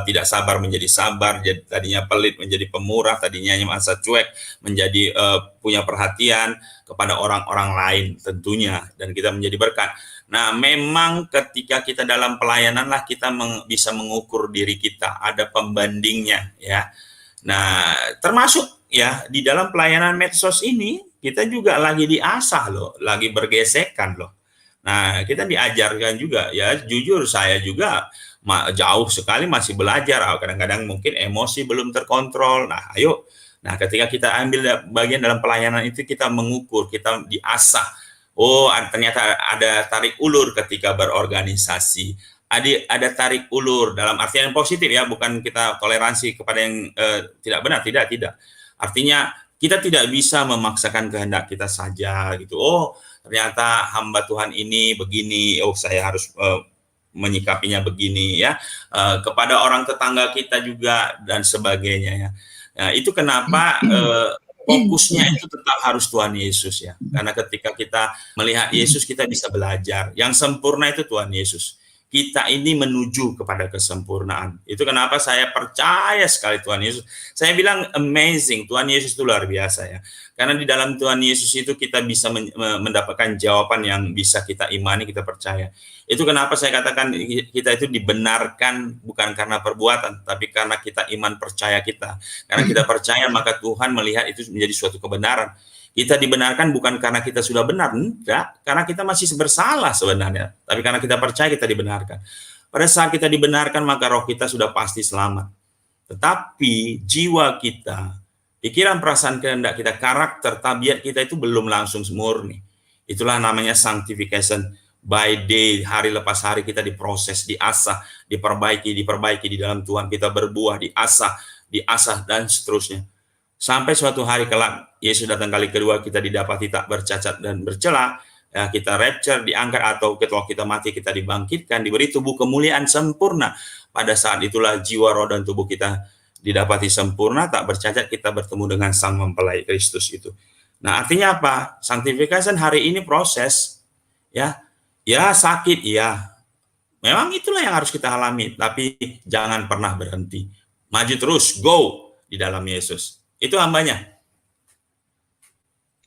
tidak sabar menjadi sabar, tadinya pelit menjadi pemurah, tadinya merasa cuek menjadi punya perhatian kepada orang-orang lain tentunya, dan kita menjadi berkat. Nah, memang ketika kita dalam pelayanan lah kita bisa mengukur diri kita, ada pembandingnya ya. Nah, termasuk ya di dalam pelayanan medsos ini kita juga lagi diasah loh, lagi bergesekan loh. Nah, kita diajarkan juga ya, jujur saya juga jauh sekali masih belajar, kadang-kadang mungkin emosi belum terkontrol. Nah, ayo. Nah, ketika kita ambil bagian dalam pelayanan itu kita mengukur, kita diasah. Oh, ternyata ada tarik ulur ketika berorganisasi. Ada tarik ulur dalam artian positif ya, bukan kita toleransi kepada yang tidak benar, tidak. Artinya kita tidak bisa memaksakan kehendak kita saja gitu. Oh, ternyata hamba Tuhan ini begini, oh saya harus menyikapinya begini ya. Kepada orang tetangga kita juga dan sebagainya ya. Nah, itu kenapa fokusnya itu tetap harus Tuhan Yesus ya. Karena ketika kita melihat Yesus kita bisa belajar. Yang sempurna itu Tuhan Yesus. Kita ini menuju kepada kesempurnaan. Itu kenapa saya percaya sekali Tuhan Yesus. Saya bilang amazing, Tuhan Yesus itu luar biasa ya. Karena di dalam Tuhan Yesus itu kita bisa mendapatkan jawaban yang bisa kita imani, kita percaya. Itu kenapa saya katakan kita itu dibenarkan bukan karena perbuatan, tapi karena kita iman percaya kita. Karena kita percaya maka Tuhan melihat itu menjadi suatu kebenaran. Kita dibenarkan bukan karena kita sudah benar, enggak, karena kita masih bersalah sebenarnya. Tapi karena kita percaya kita dibenarkan. Pada saat kita dibenarkan maka roh kita sudah pasti selamat. Tetapi jiwa kita, pikiran, perasaan, kehendak kita, karakter, tabiat kita itu belum langsung murni. Itulah namanya sanctification by day, hari lepas hari kita diproses, diasah, diperbaiki di dalam Tuhan. Kita berbuah, diasah dan seterusnya. Sampai suatu hari kelak Yesus datang kali kedua, kita didapati tak bercacat dan bercela, ya, kita rapture, diangkat, atau kalau kita mati kita dibangkitkan, diberi tubuh kemuliaan sempurna. Pada saat itulah jiwa, roh, dan tubuh kita didapati sempurna, tak bercacat, kita bertemu dengan Sang Mempelai Kristus itu. Nah, artinya apa? Sanctification hari ini proses, ya sakit, ya. Memang itulah yang harus kita alami, tapi jangan pernah berhenti. Maju terus, go. di dalam Yesus. Itu hambanya.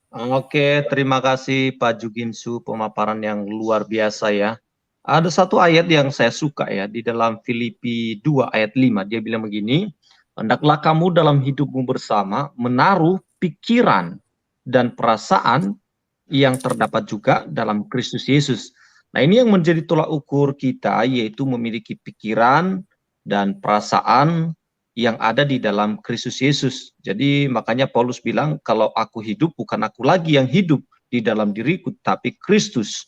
Oke, terima kasih Pak Juginsu, pemaparan yang luar biasa ya. Ada satu ayat yang saya suka ya, di dalam Filipi 2 ayat 5, dia bilang begini, hendaklah kamu dalam hidupmu bersama menaruh pikiran dan perasaan yang terdapat juga dalam Kristus Yesus. Nah, ini yang menjadi tolak ukur kita, yaitu memiliki pikiran dan perasaan yang ada di dalam Kristus Yesus. Jadi makanya Paulus bilang, kalau aku hidup bukan aku lagi yang hidup di dalam diriku, tapi Kristus.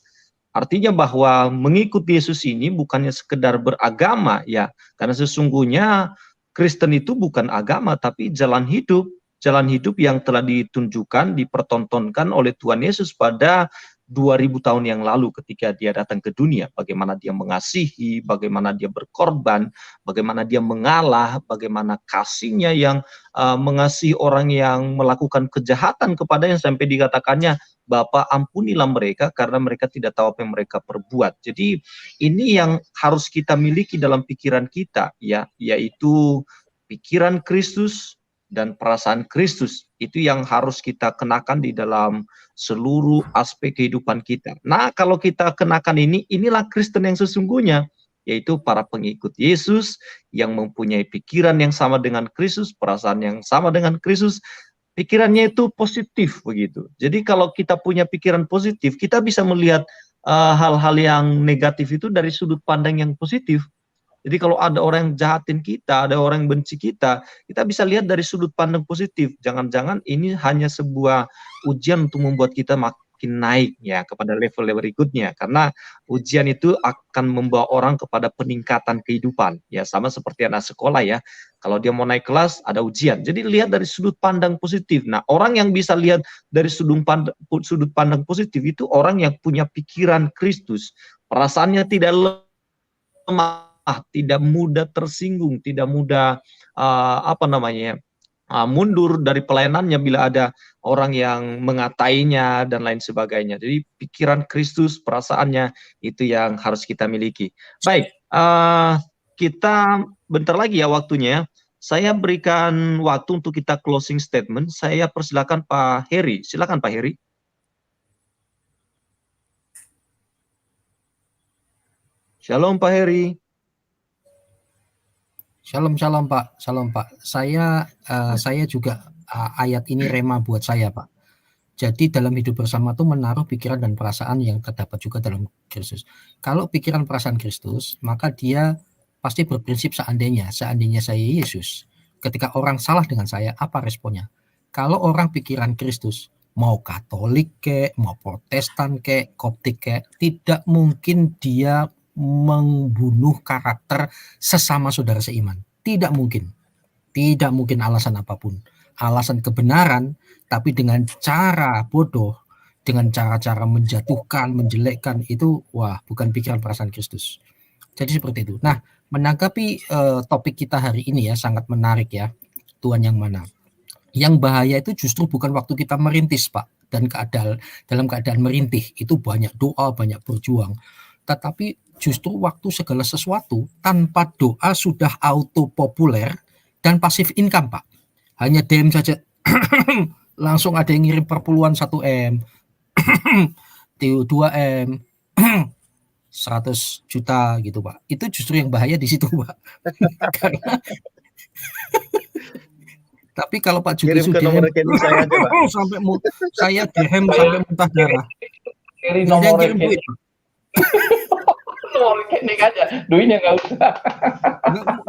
Artinya bahwa mengikuti Yesus ini bukannya sekedar beragama ya, karena sesungguhnya Kristen itu bukan agama tapi jalan hidup yang telah ditunjukkan, dipertontonkan oleh Tuhan Yesus pada 2000 tahun yang lalu ketika dia datang ke dunia, bagaimana dia mengasihi, bagaimana dia berkorban, bagaimana dia mengalah, bagaimana kasihnya yang mengasihi orang yang melakukan kejahatan kepadanya sampai dikatakannya, Bapa ampunilah mereka karena mereka tidak tahu apa yang mereka perbuat. Jadi ini yang harus kita miliki dalam pikiran kita ya, yaitu pikiran Kristus dan perasaan Kristus. Itu yang harus kita kenakan di dalam seluruh aspek kehidupan kita. Nah, kalau kita kenakan ini, inilah Kristen yang sesungguhnya, yaitu para pengikut Yesus yang mempunyai pikiran yang sama dengan Kristus, perasaan yang sama dengan Kristus, pikirannya itu positif begitu. Jadi kalau kita punya pikiran positif, kita bisa melihat hal-hal yang negatif itu dari sudut pandang yang positif. Jadi kalau ada orang yang jahatin kita, ada orang yang benci kita bisa lihat dari sudut pandang positif. Jangan-jangan ini hanya sebuah ujian untuk membuat kita makin naik ya kepada level berikutnya. Karena ujian itu akan membawa orang kepada peningkatan kehidupan. Ya sama seperti anak sekolah ya. Kalau dia mau naik kelas ada ujian. Jadi lihat dari sudut pandang positif. Nah, orang yang bisa lihat dari sudut pandang positif itu orang yang punya pikiran Kristus. Perasaannya tidak lemah, tidak mudah tersinggung, tidak mudah mundur dari pelayanannya bila ada orang yang mengatainya dan lain sebagainya. Jadi pikiran Kristus, perasaannya itu yang harus kita miliki. Baik, kita bentar lagi ya waktunya. Saya berikan waktu untuk kita closing statement. Saya persilakan Pak Heri. Silakan Pak Heri. Shalom Pak Heri. Shalom Pak. Shalom Pak. Saya juga ayat ini rema buat saya Pak. Jadi dalam hidup bersama itu menaruh pikiran dan perasaan yang terdapat juga dalam Kristus. Kalau pikiran perasaan Kristus, maka dia pasti berprinsip seandainya saya Yesus. Ketika orang salah dengan saya, apa responnya? Kalau orang pikiran Kristus, mau Katolik kek, mau Protestan kek, Koptik kek, tidak mungkin dia membunuh karakter sesama saudara seiman. Tidak mungkin alasan apapun, alasan kebenaran, tapi dengan cara bodoh, dengan cara-cara menjatuhkan, menjelekkan, itu bukan pikiran perasaan Kristus. Jadi seperti itu. Nah, menanggapi topik kita hari ini ya, sangat menarik ya, Tuhan yang mana. Yang bahaya itu justru bukan waktu kita merintis Pak, dan dalam keadaan merintih, itu banyak doa, banyak berjuang. Tetapi justru waktu segala sesuatu tanpa doa sudah auto populer dan pasif income Pak. Hanya DM saja langsung ada yang ngirim perpuluhan 1M, 2M, 100 juta gitu Pak. Itu justru yang bahaya di situ Pak. Karena tapi kalau Pak Jugisu DM saya aja, Pak. sampai saya DM sampai muntah darah. Kirim duit. Nomor rekening aja, duitnya nggak usah.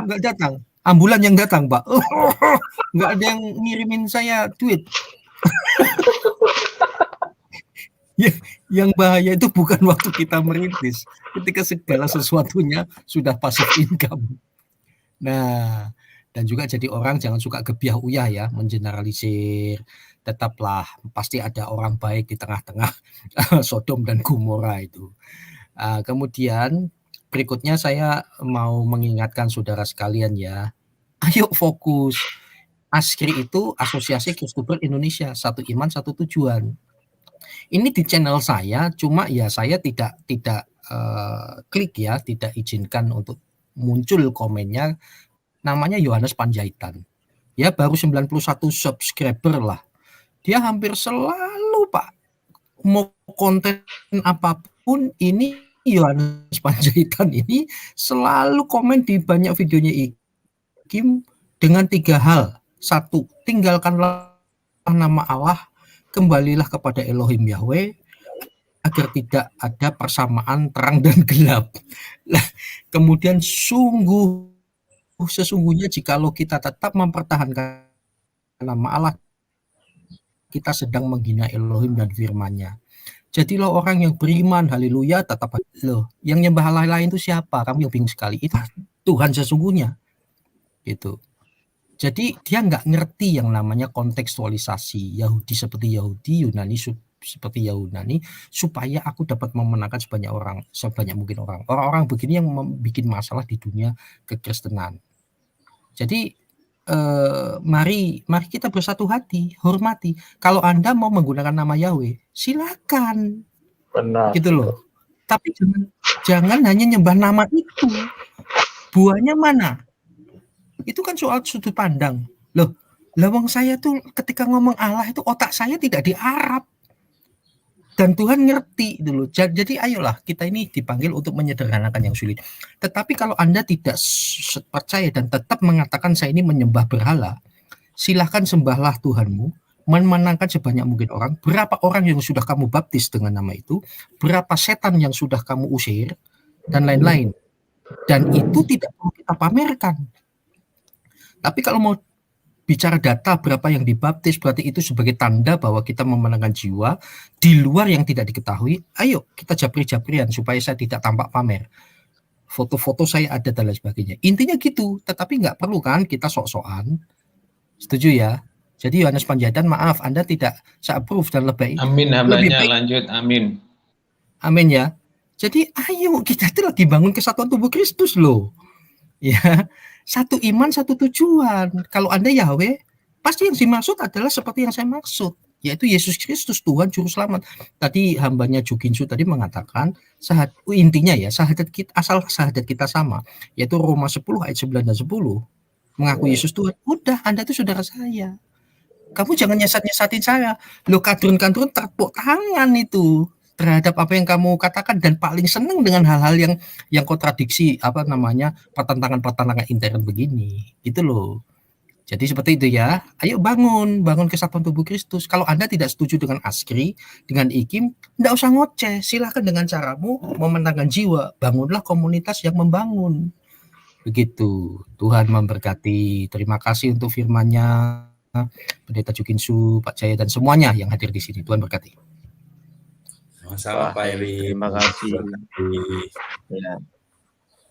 Nggak datang, ambulan yang datang Pak. Nggak ada yang ngirimin saya duit. Yang bahaya itu bukan waktu kita merintis, ketika segala sesuatunya sudah pasif income. Nah, dan juga jadi orang jangan suka gebiah uyah ya, mengeneralisir. Tetaplah pasti ada orang baik di tengah-tengah Sodom dan Gomora itu. Kemudian berikutnya saya mau mengingatkan saudara sekalian ya, ayo fokus. ASKRI itu Asosiasi Kristober Indonesia, satu iman satu tujuan. Ini di channel saya, cuma ya saya tidak klik ya, tidak izinkan untuk muncul komennya. Namanya Yohanes Panjaitan. ya baru 91 subscriber lah. Dia hampir selalu Pak, mau konten apapun ini Yohanes Panjaitan ini selalu komen di banyak videonya Ikim dengan 3 hal. 1, tinggalkanlah nama Allah, kembalilah kepada Elohim Yahweh, agar tidak ada persamaan terang dan gelap. Kemudian sesungguhnya jikalau kita tetap mempertahankan nama Allah, kita sedang menghina Elohim dan firman-Nya. Jadilah orang yang beriman, haleluya, tetap loh. Yang nyembah Allah lain itu siapa? Kami bingung sekali. Itu Tuhan sesungguhnya. Gitu. Jadi dia nggak ngerti yang namanya kontekstualisasi Yahudi seperti Yahudi, Yunani seperti Yunani, supaya aku dapat memenangkan sebanyak mungkin orang. Orang-orang begini yang membuat masalah di dunia kekristenan. Jadi mari kita bersatu hati, hormati. Kalau Anda mau menggunakan nama Yahweh, silakan. Benar. Gitu loh. Tapi jangan hanya nyembah nama itu. Buahnya mana? Itu kan soal sudut pandang. Loh, lawang saya tuh ketika ngomong Allah itu otak saya tidak di Arab. Dan Tuhan ngerti dulu. Jadi ayolah kita ini dipanggil untuk menyederhanakan yang sulit. Tetapi kalau Anda tidak percaya dan tetap mengatakan saya ini menyembah berhala, silahkan sembahlah Tuhanmu, memenangkan sebanyak mungkin orang. Berapa orang yang sudah kamu baptis dengan nama itu, berapa setan yang sudah kamu usir, dan lain-lain. Dan itu tidak perlu kita pamerkan. Tapi kalau mau bicara data berapa yang dibaptis, berarti itu sebagai tanda bahwa kita memenangkan jiwa di luar yang tidak diketahui. Ayo kita japri-japrian supaya saya tidak tampak pamer. Foto-foto saya ada dan lain sebagainya. Intinya gitu, tetapi nggak perlu kan kita sok-sokan. Setuju ya? Jadi Yohanes Panjaitan, maaf, Anda tidak saya approve dan lebih Hambanya baik. Lanjut, amin. Amin ya. Jadi ayo kita itu lagi bangun kesatuan tubuh Kristus loh. Ya. Satu iman, satu tujuan. Kalau Anda Yahweh, pasti yang dimaksud adalah seperti yang saya maksud, yaitu Yesus Kristus, Tuhan Juru Selamat. Tadi hambanya Jukinsu tadi mengatakan, intinya ya, asal syahadat kita sama, yaitu Roma 10 ayat 9 dan 10, mengaku Yesus Tuhan. Udah, Anda itu saudara saya. Kamu jangan nyesat-nyesatin saya. Lo kadrun-kadrun tepuk tangan itu terhadap apa yang kamu katakan, dan paling senang dengan hal-hal yang kontradiksi, pertentangan intern begini, gitu loh. Jadi seperti itu ya. Ayo bangun kesatuan tubuh Kristus. Kalau Anda tidak setuju dengan Askri, dengan Ikim, enggak usah ngoceh. Silakan dengan caramu memenangkan jiwa. Bangunlah komunitas yang membangun. Begitu. Tuhan memberkati. Terima kasih untuk firman-Nya, Pendeta Jukinsu, Pak Jaya, dan semuanya yang hadir di sini. Tuhan berkati. Sama Pak Eri. Terima kasih. Ya.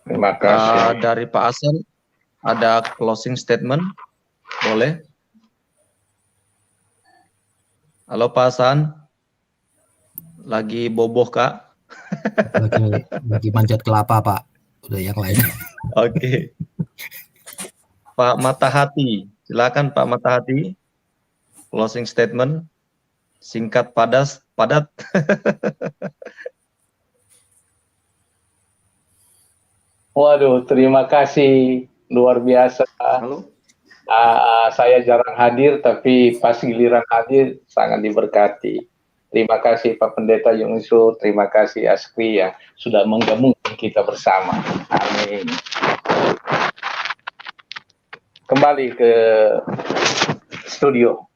Terima kasih. Dari Pak Hasan ada closing statement, boleh? Halo Pak Hasan, lagi boboh Kak? Lagi manjat kelapa Pak, udah yang lain. Oke. Pak Matahati, silakan Pak Matahati, closing statement, singkat padat. Waduh, terima kasih, luar biasa. Halo. Saya jarang hadir, tapi pas giliran hadir sangat diberkati. Terima kasih Pak Pendeta Yungsu, terima kasih Askri yang sudah menggabungkan kita bersama. Amin. Kembali ke studio.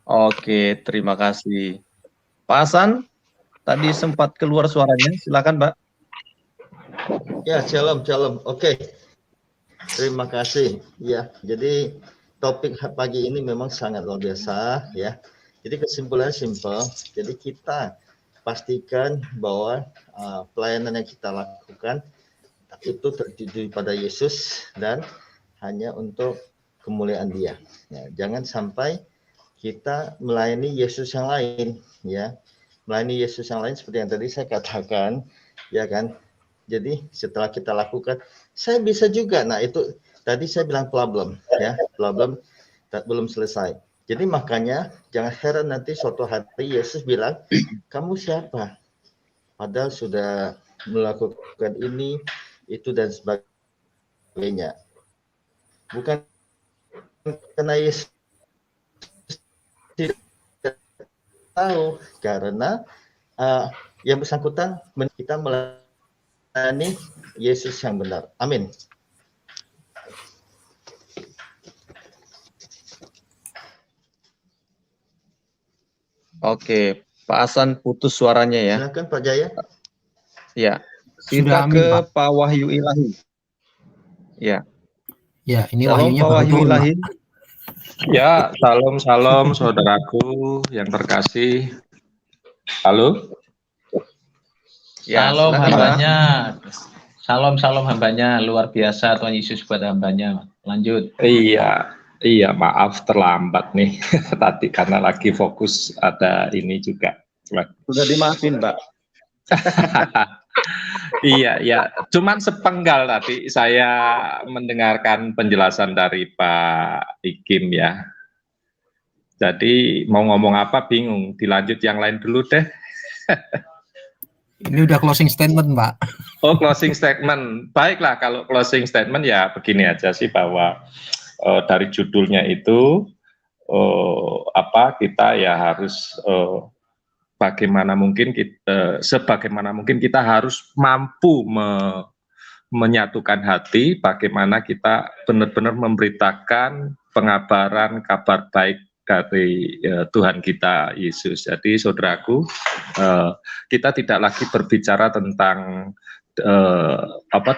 Oke, terima kasih. Pak Hasan, tadi sempat keluar suaranya, silakan Pak. Ya, shalom. Oke. Terima kasih. Ya, jadi topik pagi ini memang sangat luar biasa ya. Jadi kesimpulannya simpel. Jadi kita pastikan bahwa pelayanan yang kita lakukan itu tertuju pada Yesus dan hanya untuk kemuliaan Dia. Ya, jangan sampai kita melayani Yesus yang lain, ya. Melayani Yesus yang lain seperti yang tadi saya katakan, ya kan. Jadi setelah kita lakukan, saya bisa juga. Nah itu tadi saya bilang problem, ya, problem belum selesai. Jadi makanya jangan heran nanti suatu hari Yesus bilang, kamu siapa? Padahal sudah melakukan ini, itu dan sebagainya. sebagainya. Bukan karena Yesus tidak tahu, karena yang bersangkutan kita melayani Yesus yang benar. Amin. Oke, Pak Hasan putus suaranya ya. Silakan Pak Jaya. Ya, Sudah kita amin, ke Pak. Pak Wahyu Ilahi. Ya, Ya, ini Shalom wahyunya Pak baru Wahyu turun, Pak. Ilahi. Ya, salam saudaraku yang terkasih. Halo? Ya, Salam silakan, Pak. hambanya. Salam hambanya. Luar biasa Tuhan Yesus buat hambanya. Lanjut. Iya, maaf terlambat nih. Tadi karena lagi fokus ada ini juga. Sudah dimaafin, Pak. Iya. Cuman sepenggal tadi saya mendengarkan penjelasan dari Pak Ikim ya. Jadi mau ngomong apa bingung. Dilanjut yang lain dulu deh. Ini udah closing statement, Pak. Oh, closing statement. Baiklah, kalau closing statement ya begini aja sih, bahwa dari judulnya itu kita ya harus sebagaimana mungkin kita harus mampu menyatukan hati, bagaimana kita benar-benar memberitakan pengabaran kabar baik dari Tuhan kita Yesus. Jadi saudaraku, kita tidak lagi berbicara tentang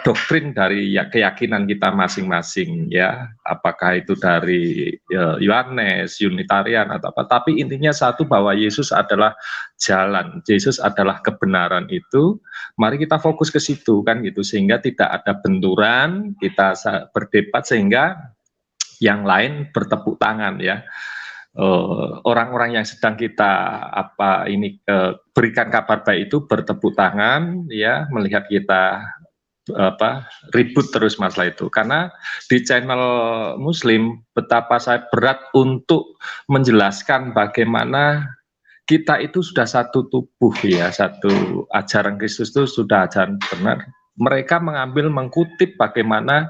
doktrin dari keyakinan kita masing-masing ya, apakah itu dari Yohanes, Unitarian atau apa, tapi intinya satu, bahwa Yesus adalah jalan, Yesus adalah kebenaran itu. Mari kita fokus ke situ kan gitu, sehingga tidak ada benturan, kita berdebat sehingga yang lain bertepuk tangan ya. Orang-orang yang sedang kita berikan kabar baik itu bertepuk tangan ya, melihat kita ribut terus masalah itu. Karena di channel Muslim betapa saya berat untuk menjelaskan bagaimana kita itu sudah satu tubuh ya, satu ajaran Kristus itu sudah ajaran benar. Mereka mengkutip bagaimana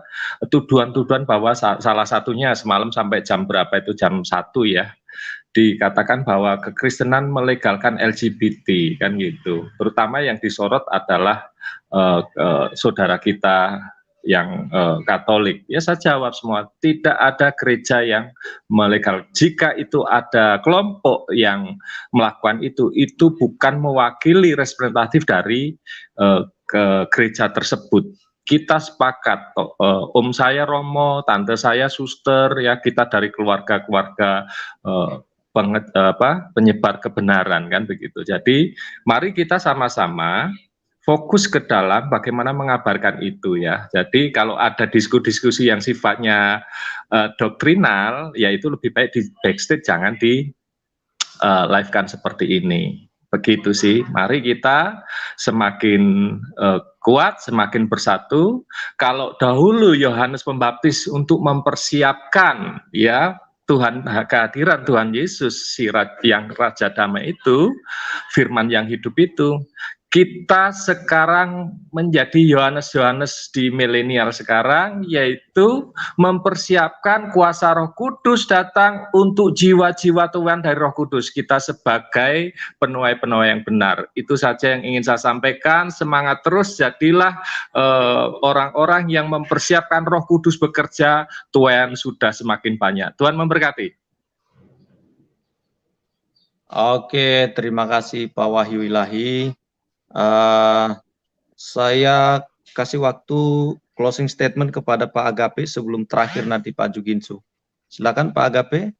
tuduhan-tuduhan bahwa salah satunya semalam sampai jam berapa itu, jam 1 ya, dikatakan bahwa kekristenan melegalkan LGBT kan gitu. Terutama yang disorot adalah saudara kita yang Katolik. Ya saya jawab semua, tidak ada gereja yang melegal. Jika itu ada kelompok yang melakukan itu bukan mewakili representatif dari ke gereja tersebut. Kita sepakat, om saya Romo, tante saya suster, ya kita dari keluarga-keluarga penyebar kebenaran kan begitu. Jadi mari kita sama-sama fokus ke dalam bagaimana mengabarkan itu ya. Jadi kalau ada diskusi yang sifatnya doktrinal, ya itu lebih baik di backstage, jangan di live kan seperti ini. Begitu sih, mari kita semakin kuat, semakin bersatu. Kalau dahulu Yohanes Pembaptis untuk mempersiapkan ya kehadiran Tuhan Yesus, yang Raja Damai itu, firman yang hidup itu, kita sekarang menjadi Yohanes di milenial sekarang, yaitu mempersiapkan kuasa Roh Kudus datang untuk jiwa-jiwa Tuhan dari Roh Kudus. Kita sebagai penuai-penuai yang benar. Itu saja yang ingin saya sampaikan. Semangat terus, jadilah orang-orang yang mempersiapkan Roh Kudus bekerja. Tuhan sudah semakin banyak. Tuhan memberkati. Oke, terima kasih Pak Wahyu Ilahi. Saya kasih waktu closing statement kepada Pak Agape sebelum terakhir nanti Pak Juginsu. Silakan Pak Agape.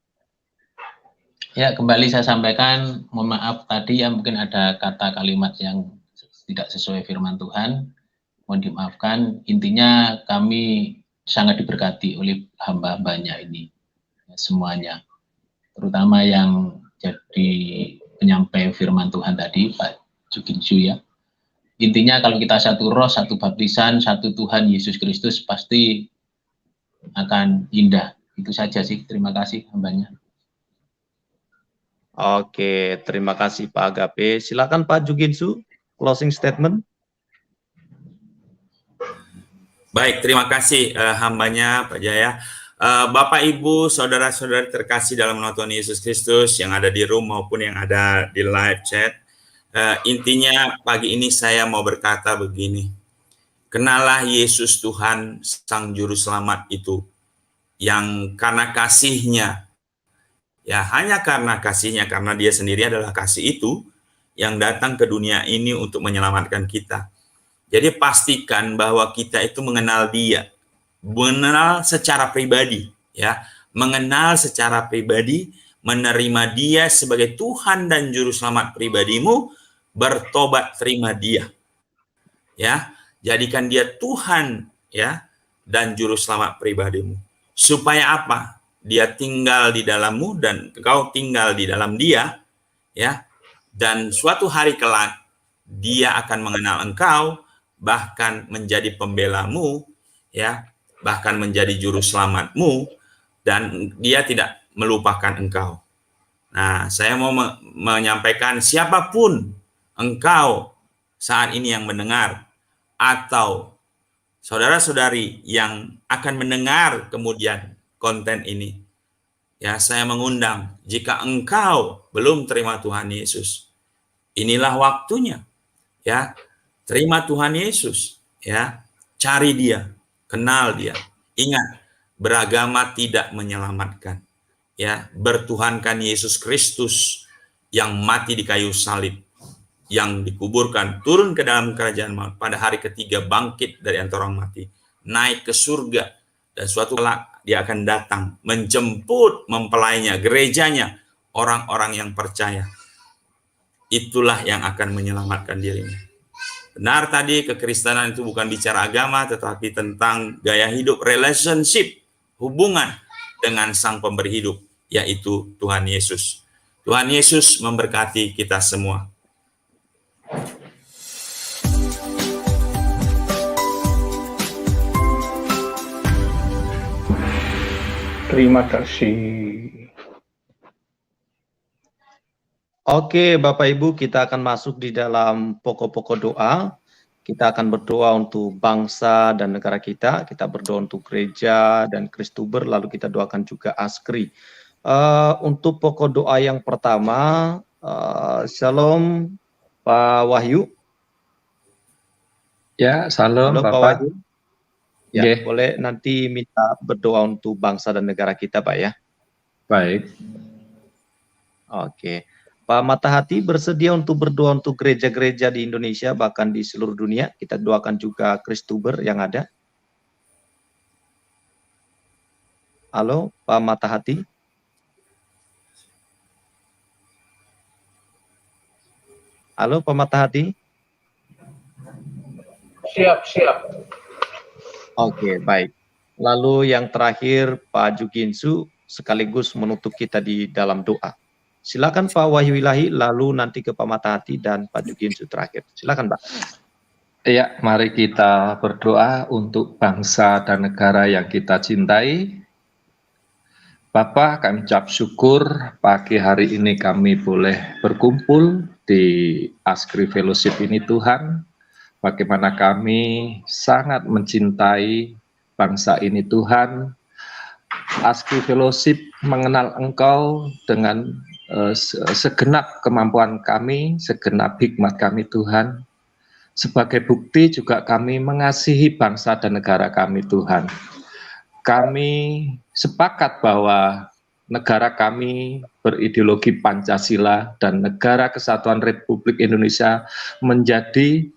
Ya, kembali saya sampaikan, mohon maaf tadi ya mungkin ada kata kalimat yang tidak sesuai firman Tuhan. Mohon dimaafkan. Intinya kami sangat diberkati oleh hamba-hambanya ini semuanya. Terutama yang jadi penyampai firman Tuhan tadi, Pak Juginsu ya. Intinya kalau kita satu roh, satu baptisan, satu Tuhan Yesus Kristus, pasti akan indah. Itu saja sih, terima kasih hambanya. Oke, terima kasih Pak Agape. Silakan Pak Juginsu, closing statement. Baik, terima kasih hambanya Pak Jaya. Bapak, Ibu, saudara-saudari terkasih dalam nama Tuhan Yesus Kristus yang ada di room maupun yang ada di live chat. Intinya pagi ini saya mau berkata begini. Kenalah Yesus Tuhan Sang Juru Selamat itu, yang karena kasihnya, ya hanya karena kasihnya, karena dia sendiri adalah kasih itu, yang datang ke dunia ini untuk menyelamatkan kita. Jadi pastikan bahwa kita itu mengenal dia, mengenal secara pribadi, ya, mengenal secara pribadi, menerima dia sebagai Tuhan dan Juru Selamat pribadimu, bertobat terima dia, ya, jadikan dia Tuhan, ya, dan Juru Selamat pribadimu. Supaya apa? Dia tinggal di dalammu dan engkau tinggal di dalam dia, ya, dan suatu hari kelak dia akan mengenal engkau, bahkan menjadi pembelamu, ya, bahkan menjadi juru selamatmu, dan dia tidak melupakan engkau. Nah, saya mau menyampaikan, siapapun engkau saat ini yang mendengar, atau saudara-saudari yang akan mendengar kemudian konten ini, ya, saya mengundang, jika engkau belum terima Tuhan Yesus, inilah waktunya, ya. Terima Tuhan Yesus, ya. Cari dia, kenal dia. Ingat, beragama tidak menyelamatkan, ya. Bertuhankan Yesus Kristus yang mati di kayu salib, yang dikuburkan, turun ke dalam kerajaan maut, pada hari ketiga bangkit dari antara orang mati, naik ke surga, dan suatu kelak dia akan datang menjemput mempelainya, gerejanya, orang-orang yang percaya. Itulah yang akan menyelamatkan dirinya. Benar tadi, kekristenan itu bukan bicara agama, tetapi tentang gaya hidup, relationship, hubungan dengan Sang Pemberi hidup, yaitu Tuhan Yesus. Tuhan Yesus memberkati kita semua. Terima kasih. Oke, Bapak Ibu, kita akan masuk di dalam pokok-pokok doa. Kita akan berdoa untuk bangsa dan negara kita. Kita berdoa untuk gereja dan Kristuber, lalu kita doakan juga Askri. Untuk pokok doa yang pertama, Shalom Pak Wahyu. Ya, shalom Halo, Pak Bapak. Wahyu. Ya, Nggih. boleh nanti minta berdoa untuk bangsa dan negara kita, Pak, ya. Baik. Oke. Pak Matahati bersedia untuk berdoa untuk gereja-gereja di Indonesia, bahkan di seluruh dunia. Kita doakan juga Kristuber yang ada. Halo, Pak Matahati. Halo, Pak Matahati. Siap. Oke, baik. Lalu yang terakhir, Pak Juginsu, sekaligus menutup kita di dalam doa. Silakan Pak Wahyu Ilahi, lalu nanti ke Pak Matahati dan Pak Juginsu terakhir. Silakan, Pak. Ya, mari kita berdoa untuk bangsa dan negara yang kita cintai. Bapak, kami ucap syukur pagi hari ini kami boleh berkumpul di Askri Fellowship ini, Tuhan. Bagaimana kami sangat mencintai bangsa ini, Tuhan. Askri Fellowship mengenal Engkau dengan segenap kemampuan kami, segenap hikmat kami, Tuhan. Sebagai bukti juga kami mengasihi bangsa dan negara kami, Tuhan. Kami sepakat bahwa negara kami berideologi Pancasila dan Negara Kesatuan Republik Indonesia menjadi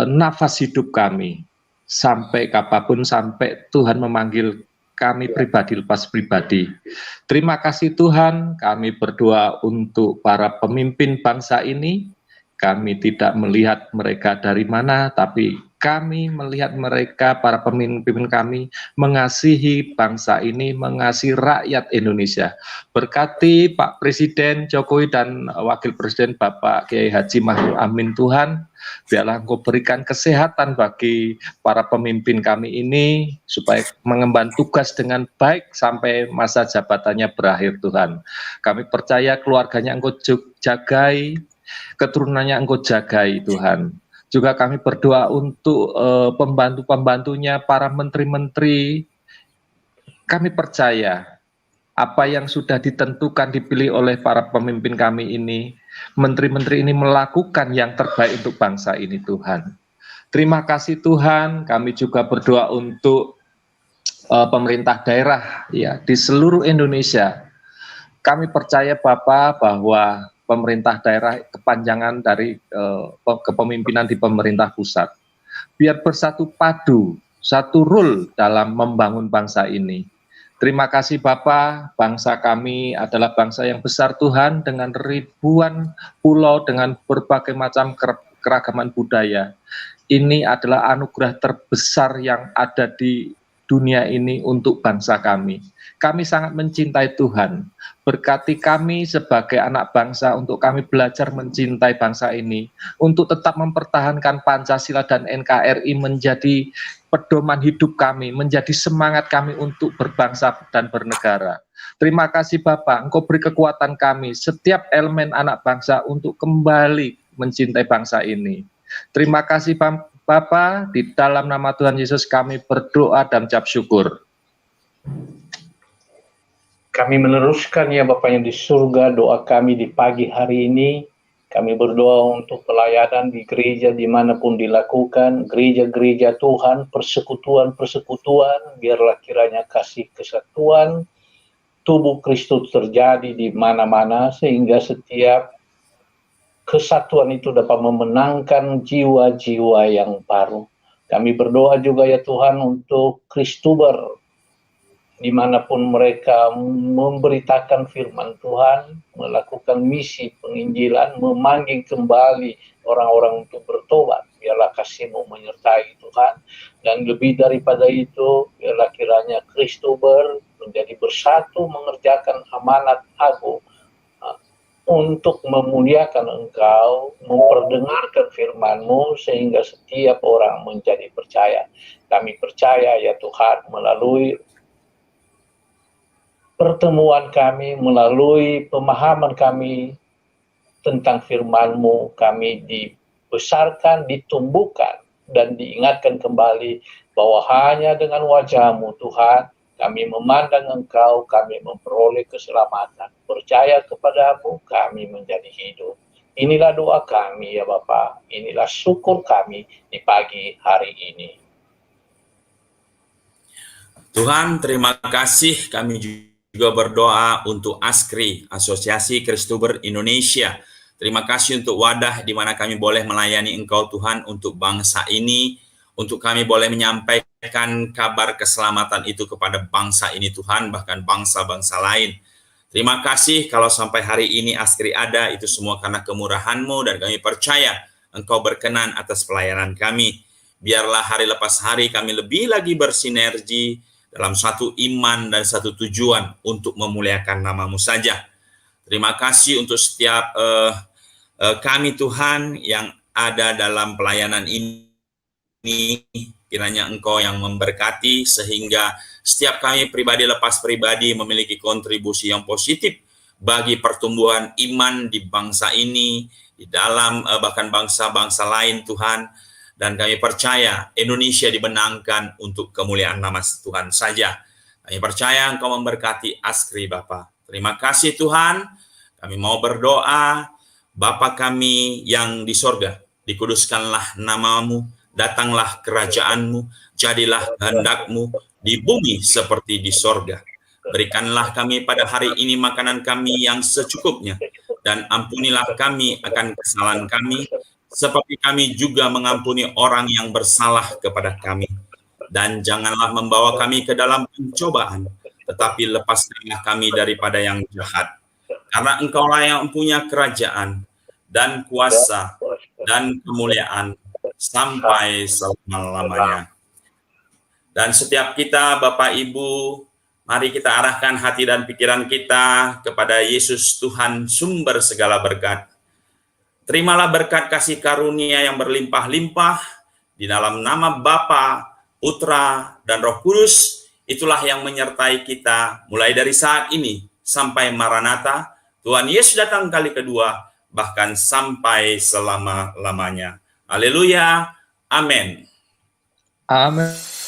nafas hidup kami. Sampai kapanpun, sampai Tuhan memanggil kami pribadi lepas pribadi. Terima kasih Tuhan, kami berdoa untuk para pemimpin bangsa ini. Kami tidak melihat mereka dari mana, tapi kami melihat mereka, para pemimpin kami, mengasihi bangsa ini, mengasihi rakyat Indonesia. Berkati Pak Presiden Jokowi dan Wakil Presiden Bapak Kiai Haji Ma'ruf Amin, Tuhan. Biarlah Engkau berikan kesehatan bagi para pemimpin kami ini, supaya mengemban tugas dengan baik sampai masa jabatannya berakhir, Tuhan. Kami percaya keluarganya Engkau jagai, keturunannya Engkau jagai, Tuhan. Juga kami berdoa untuk pembantu-pembantunya, para menteri-menteri. Kami percaya apa yang sudah ditentukan dipilih oleh para pemimpin kami ini, menteri-menteri ini melakukan yang terbaik untuk bangsa ini, Tuhan. Terima kasih Tuhan. Kami juga berdoa untuk pemerintah daerah ya di seluruh Indonesia. Kami percaya Bapa bahwa pemerintah daerah kepanjangan dari kepemimpinan di pemerintah pusat. Biar bersatu padu, satu rule dalam membangun bangsa ini. Terima kasih Bapa, bangsa kami adalah bangsa yang besar Tuhan dengan ribuan pulau dengan berbagai macam keragaman budaya. Ini adalah anugerah terbesar yang ada di dunia ini untuk bangsa kami. Kami sangat mencintai Tuhan. Berkati kami sebagai anak bangsa untuk kami belajar mencintai bangsa ini, untuk tetap mempertahankan Pancasila dan NKRI menjadi pedoman hidup kami, menjadi semangat kami untuk berbangsa dan bernegara. Terima kasih Bapak, Engkau beri kekuatan kami, setiap elemen anak bangsa untuk kembali mencintai bangsa ini. Terima kasih Bapak, di dalam nama Tuhan Yesus kami berdoa dan ucap syukur. Kami meneruskan ya Bapa yang di surga, doa kami di pagi hari ini. Kami berdoa untuk pelayanan di gereja dimanapun dilakukan, gereja-gereja Tuhan, persekutuan-persekutuan, biarlah kiranya kasih kesatuan, tubuh Kristus terjadi di mana-mana, sehingga setiap kesatuan itu dapat memenangkan jiwa-jiwa yang baru. Kami berdoa juga ya Tuhan untuk Kristuber, dimanapun mereka memberitakan firman Tuhan, melakukan misi penginjilan, memanggil kembali orang-orang untuk bertobat. Biarlah kasih-Mu menyertai Tuhan. Dan lebih daripada itu, biarlah kiranya Kristuber menjadi bersatu mengerjakan amanat agung untuk memuliakan Engkau, memperdengarkan firman-Mu sehingga setiap orang menjadi percaya. Kami percaya ya Tuhan, melalui pertemuan kami, melalui pemahaman kami tentang firman-Mu, kami dibesarkan, ditumbuhkan, dan diingatkan kembali bahwa hanya dengan wajah-Mu Tuhan, kami memandang Engkau, kami memperoleh keselamatan. Percaya kepada-Mu, kami menjadi hidup. Inilah doa kami ya Bapa, inilah syukur kami di pagi hari ini. Tuhan, terima kasih. Kami juga berdoa untuk ASKRI, Asosiasi Kristuber Indonesia. Terima kasih untuk wadah di mana kami boleh melayani Engkau Tuhan untuk bangsa ini, untuk kami boleh menyampaikan kabar keselamatan itu kepada bangsa ini Tuhan, bahkan bangsa-bangsa lain. Terima kasih kalau sampai hari ini ASKRI ada, itu semua karena kemurahan-Mu, dan kami percaya Engkau berkenan atas pelayanan kami. Biarlah hari lepas hari kami lebih lagi bersinergi dalam satu iman dan satu tujuan untuk memuliakan nama-Mu saja. Terima kasih untuk setiap kami Tuhan yang ada dalam pelayanan ini. Kiranya Engkau yang memberkati sehingga setiap kami pribadi lepas pribadi memiliki kontribusi yang positif bagi pertumbuhan iman di bangsa ini, di dalam bahkan bangsa-bangsa lain Tuhan. Dan kami percaya Indonesia dibenangkan untuk kemuliaan nama Tuhan saja. Kami percaya Engkau memberkati ASKRI Bapa. Terima kasih Tuhan. Kami mau berdoa, Bapa kami yang di sorga, dikuduskanlah nama-Mu, datanglah kerajaan-Mu, jadilah kehendak-Mu di bumi seperti di sorga. Berikanlah kami pada hari ini makanan kami yang secukupnya, dan ampunilah kami akan kesalahan kami, seperti kami juga mengampuni orang yang bersalah kepada kami. Dan janganlah membawa kami ke dalam pencobaan, tetapi lepaskanlah kami daripada yang jahat. Karena Engkaulah yang punya kerajaan, dan kuasa, dan kemuliaan, sampai selama-lamanya. Dan setiap kita, Bapak Ibu, mari kita arahkan hati dan pikiran kita kepada Yesus Tuhan, sumber segala berkat. Terimalah berkat kasih karunia yang berlimpah-limpah di dalam nama Bapa, Putra, dan Roh Kudus. Itulah yang menyertai kita mulai dari saat ini sampai Maranatha. Tuhan Yesus datang kali kedua, bahkan sampai selama-lamanya. Haleluya. Amin. Amin.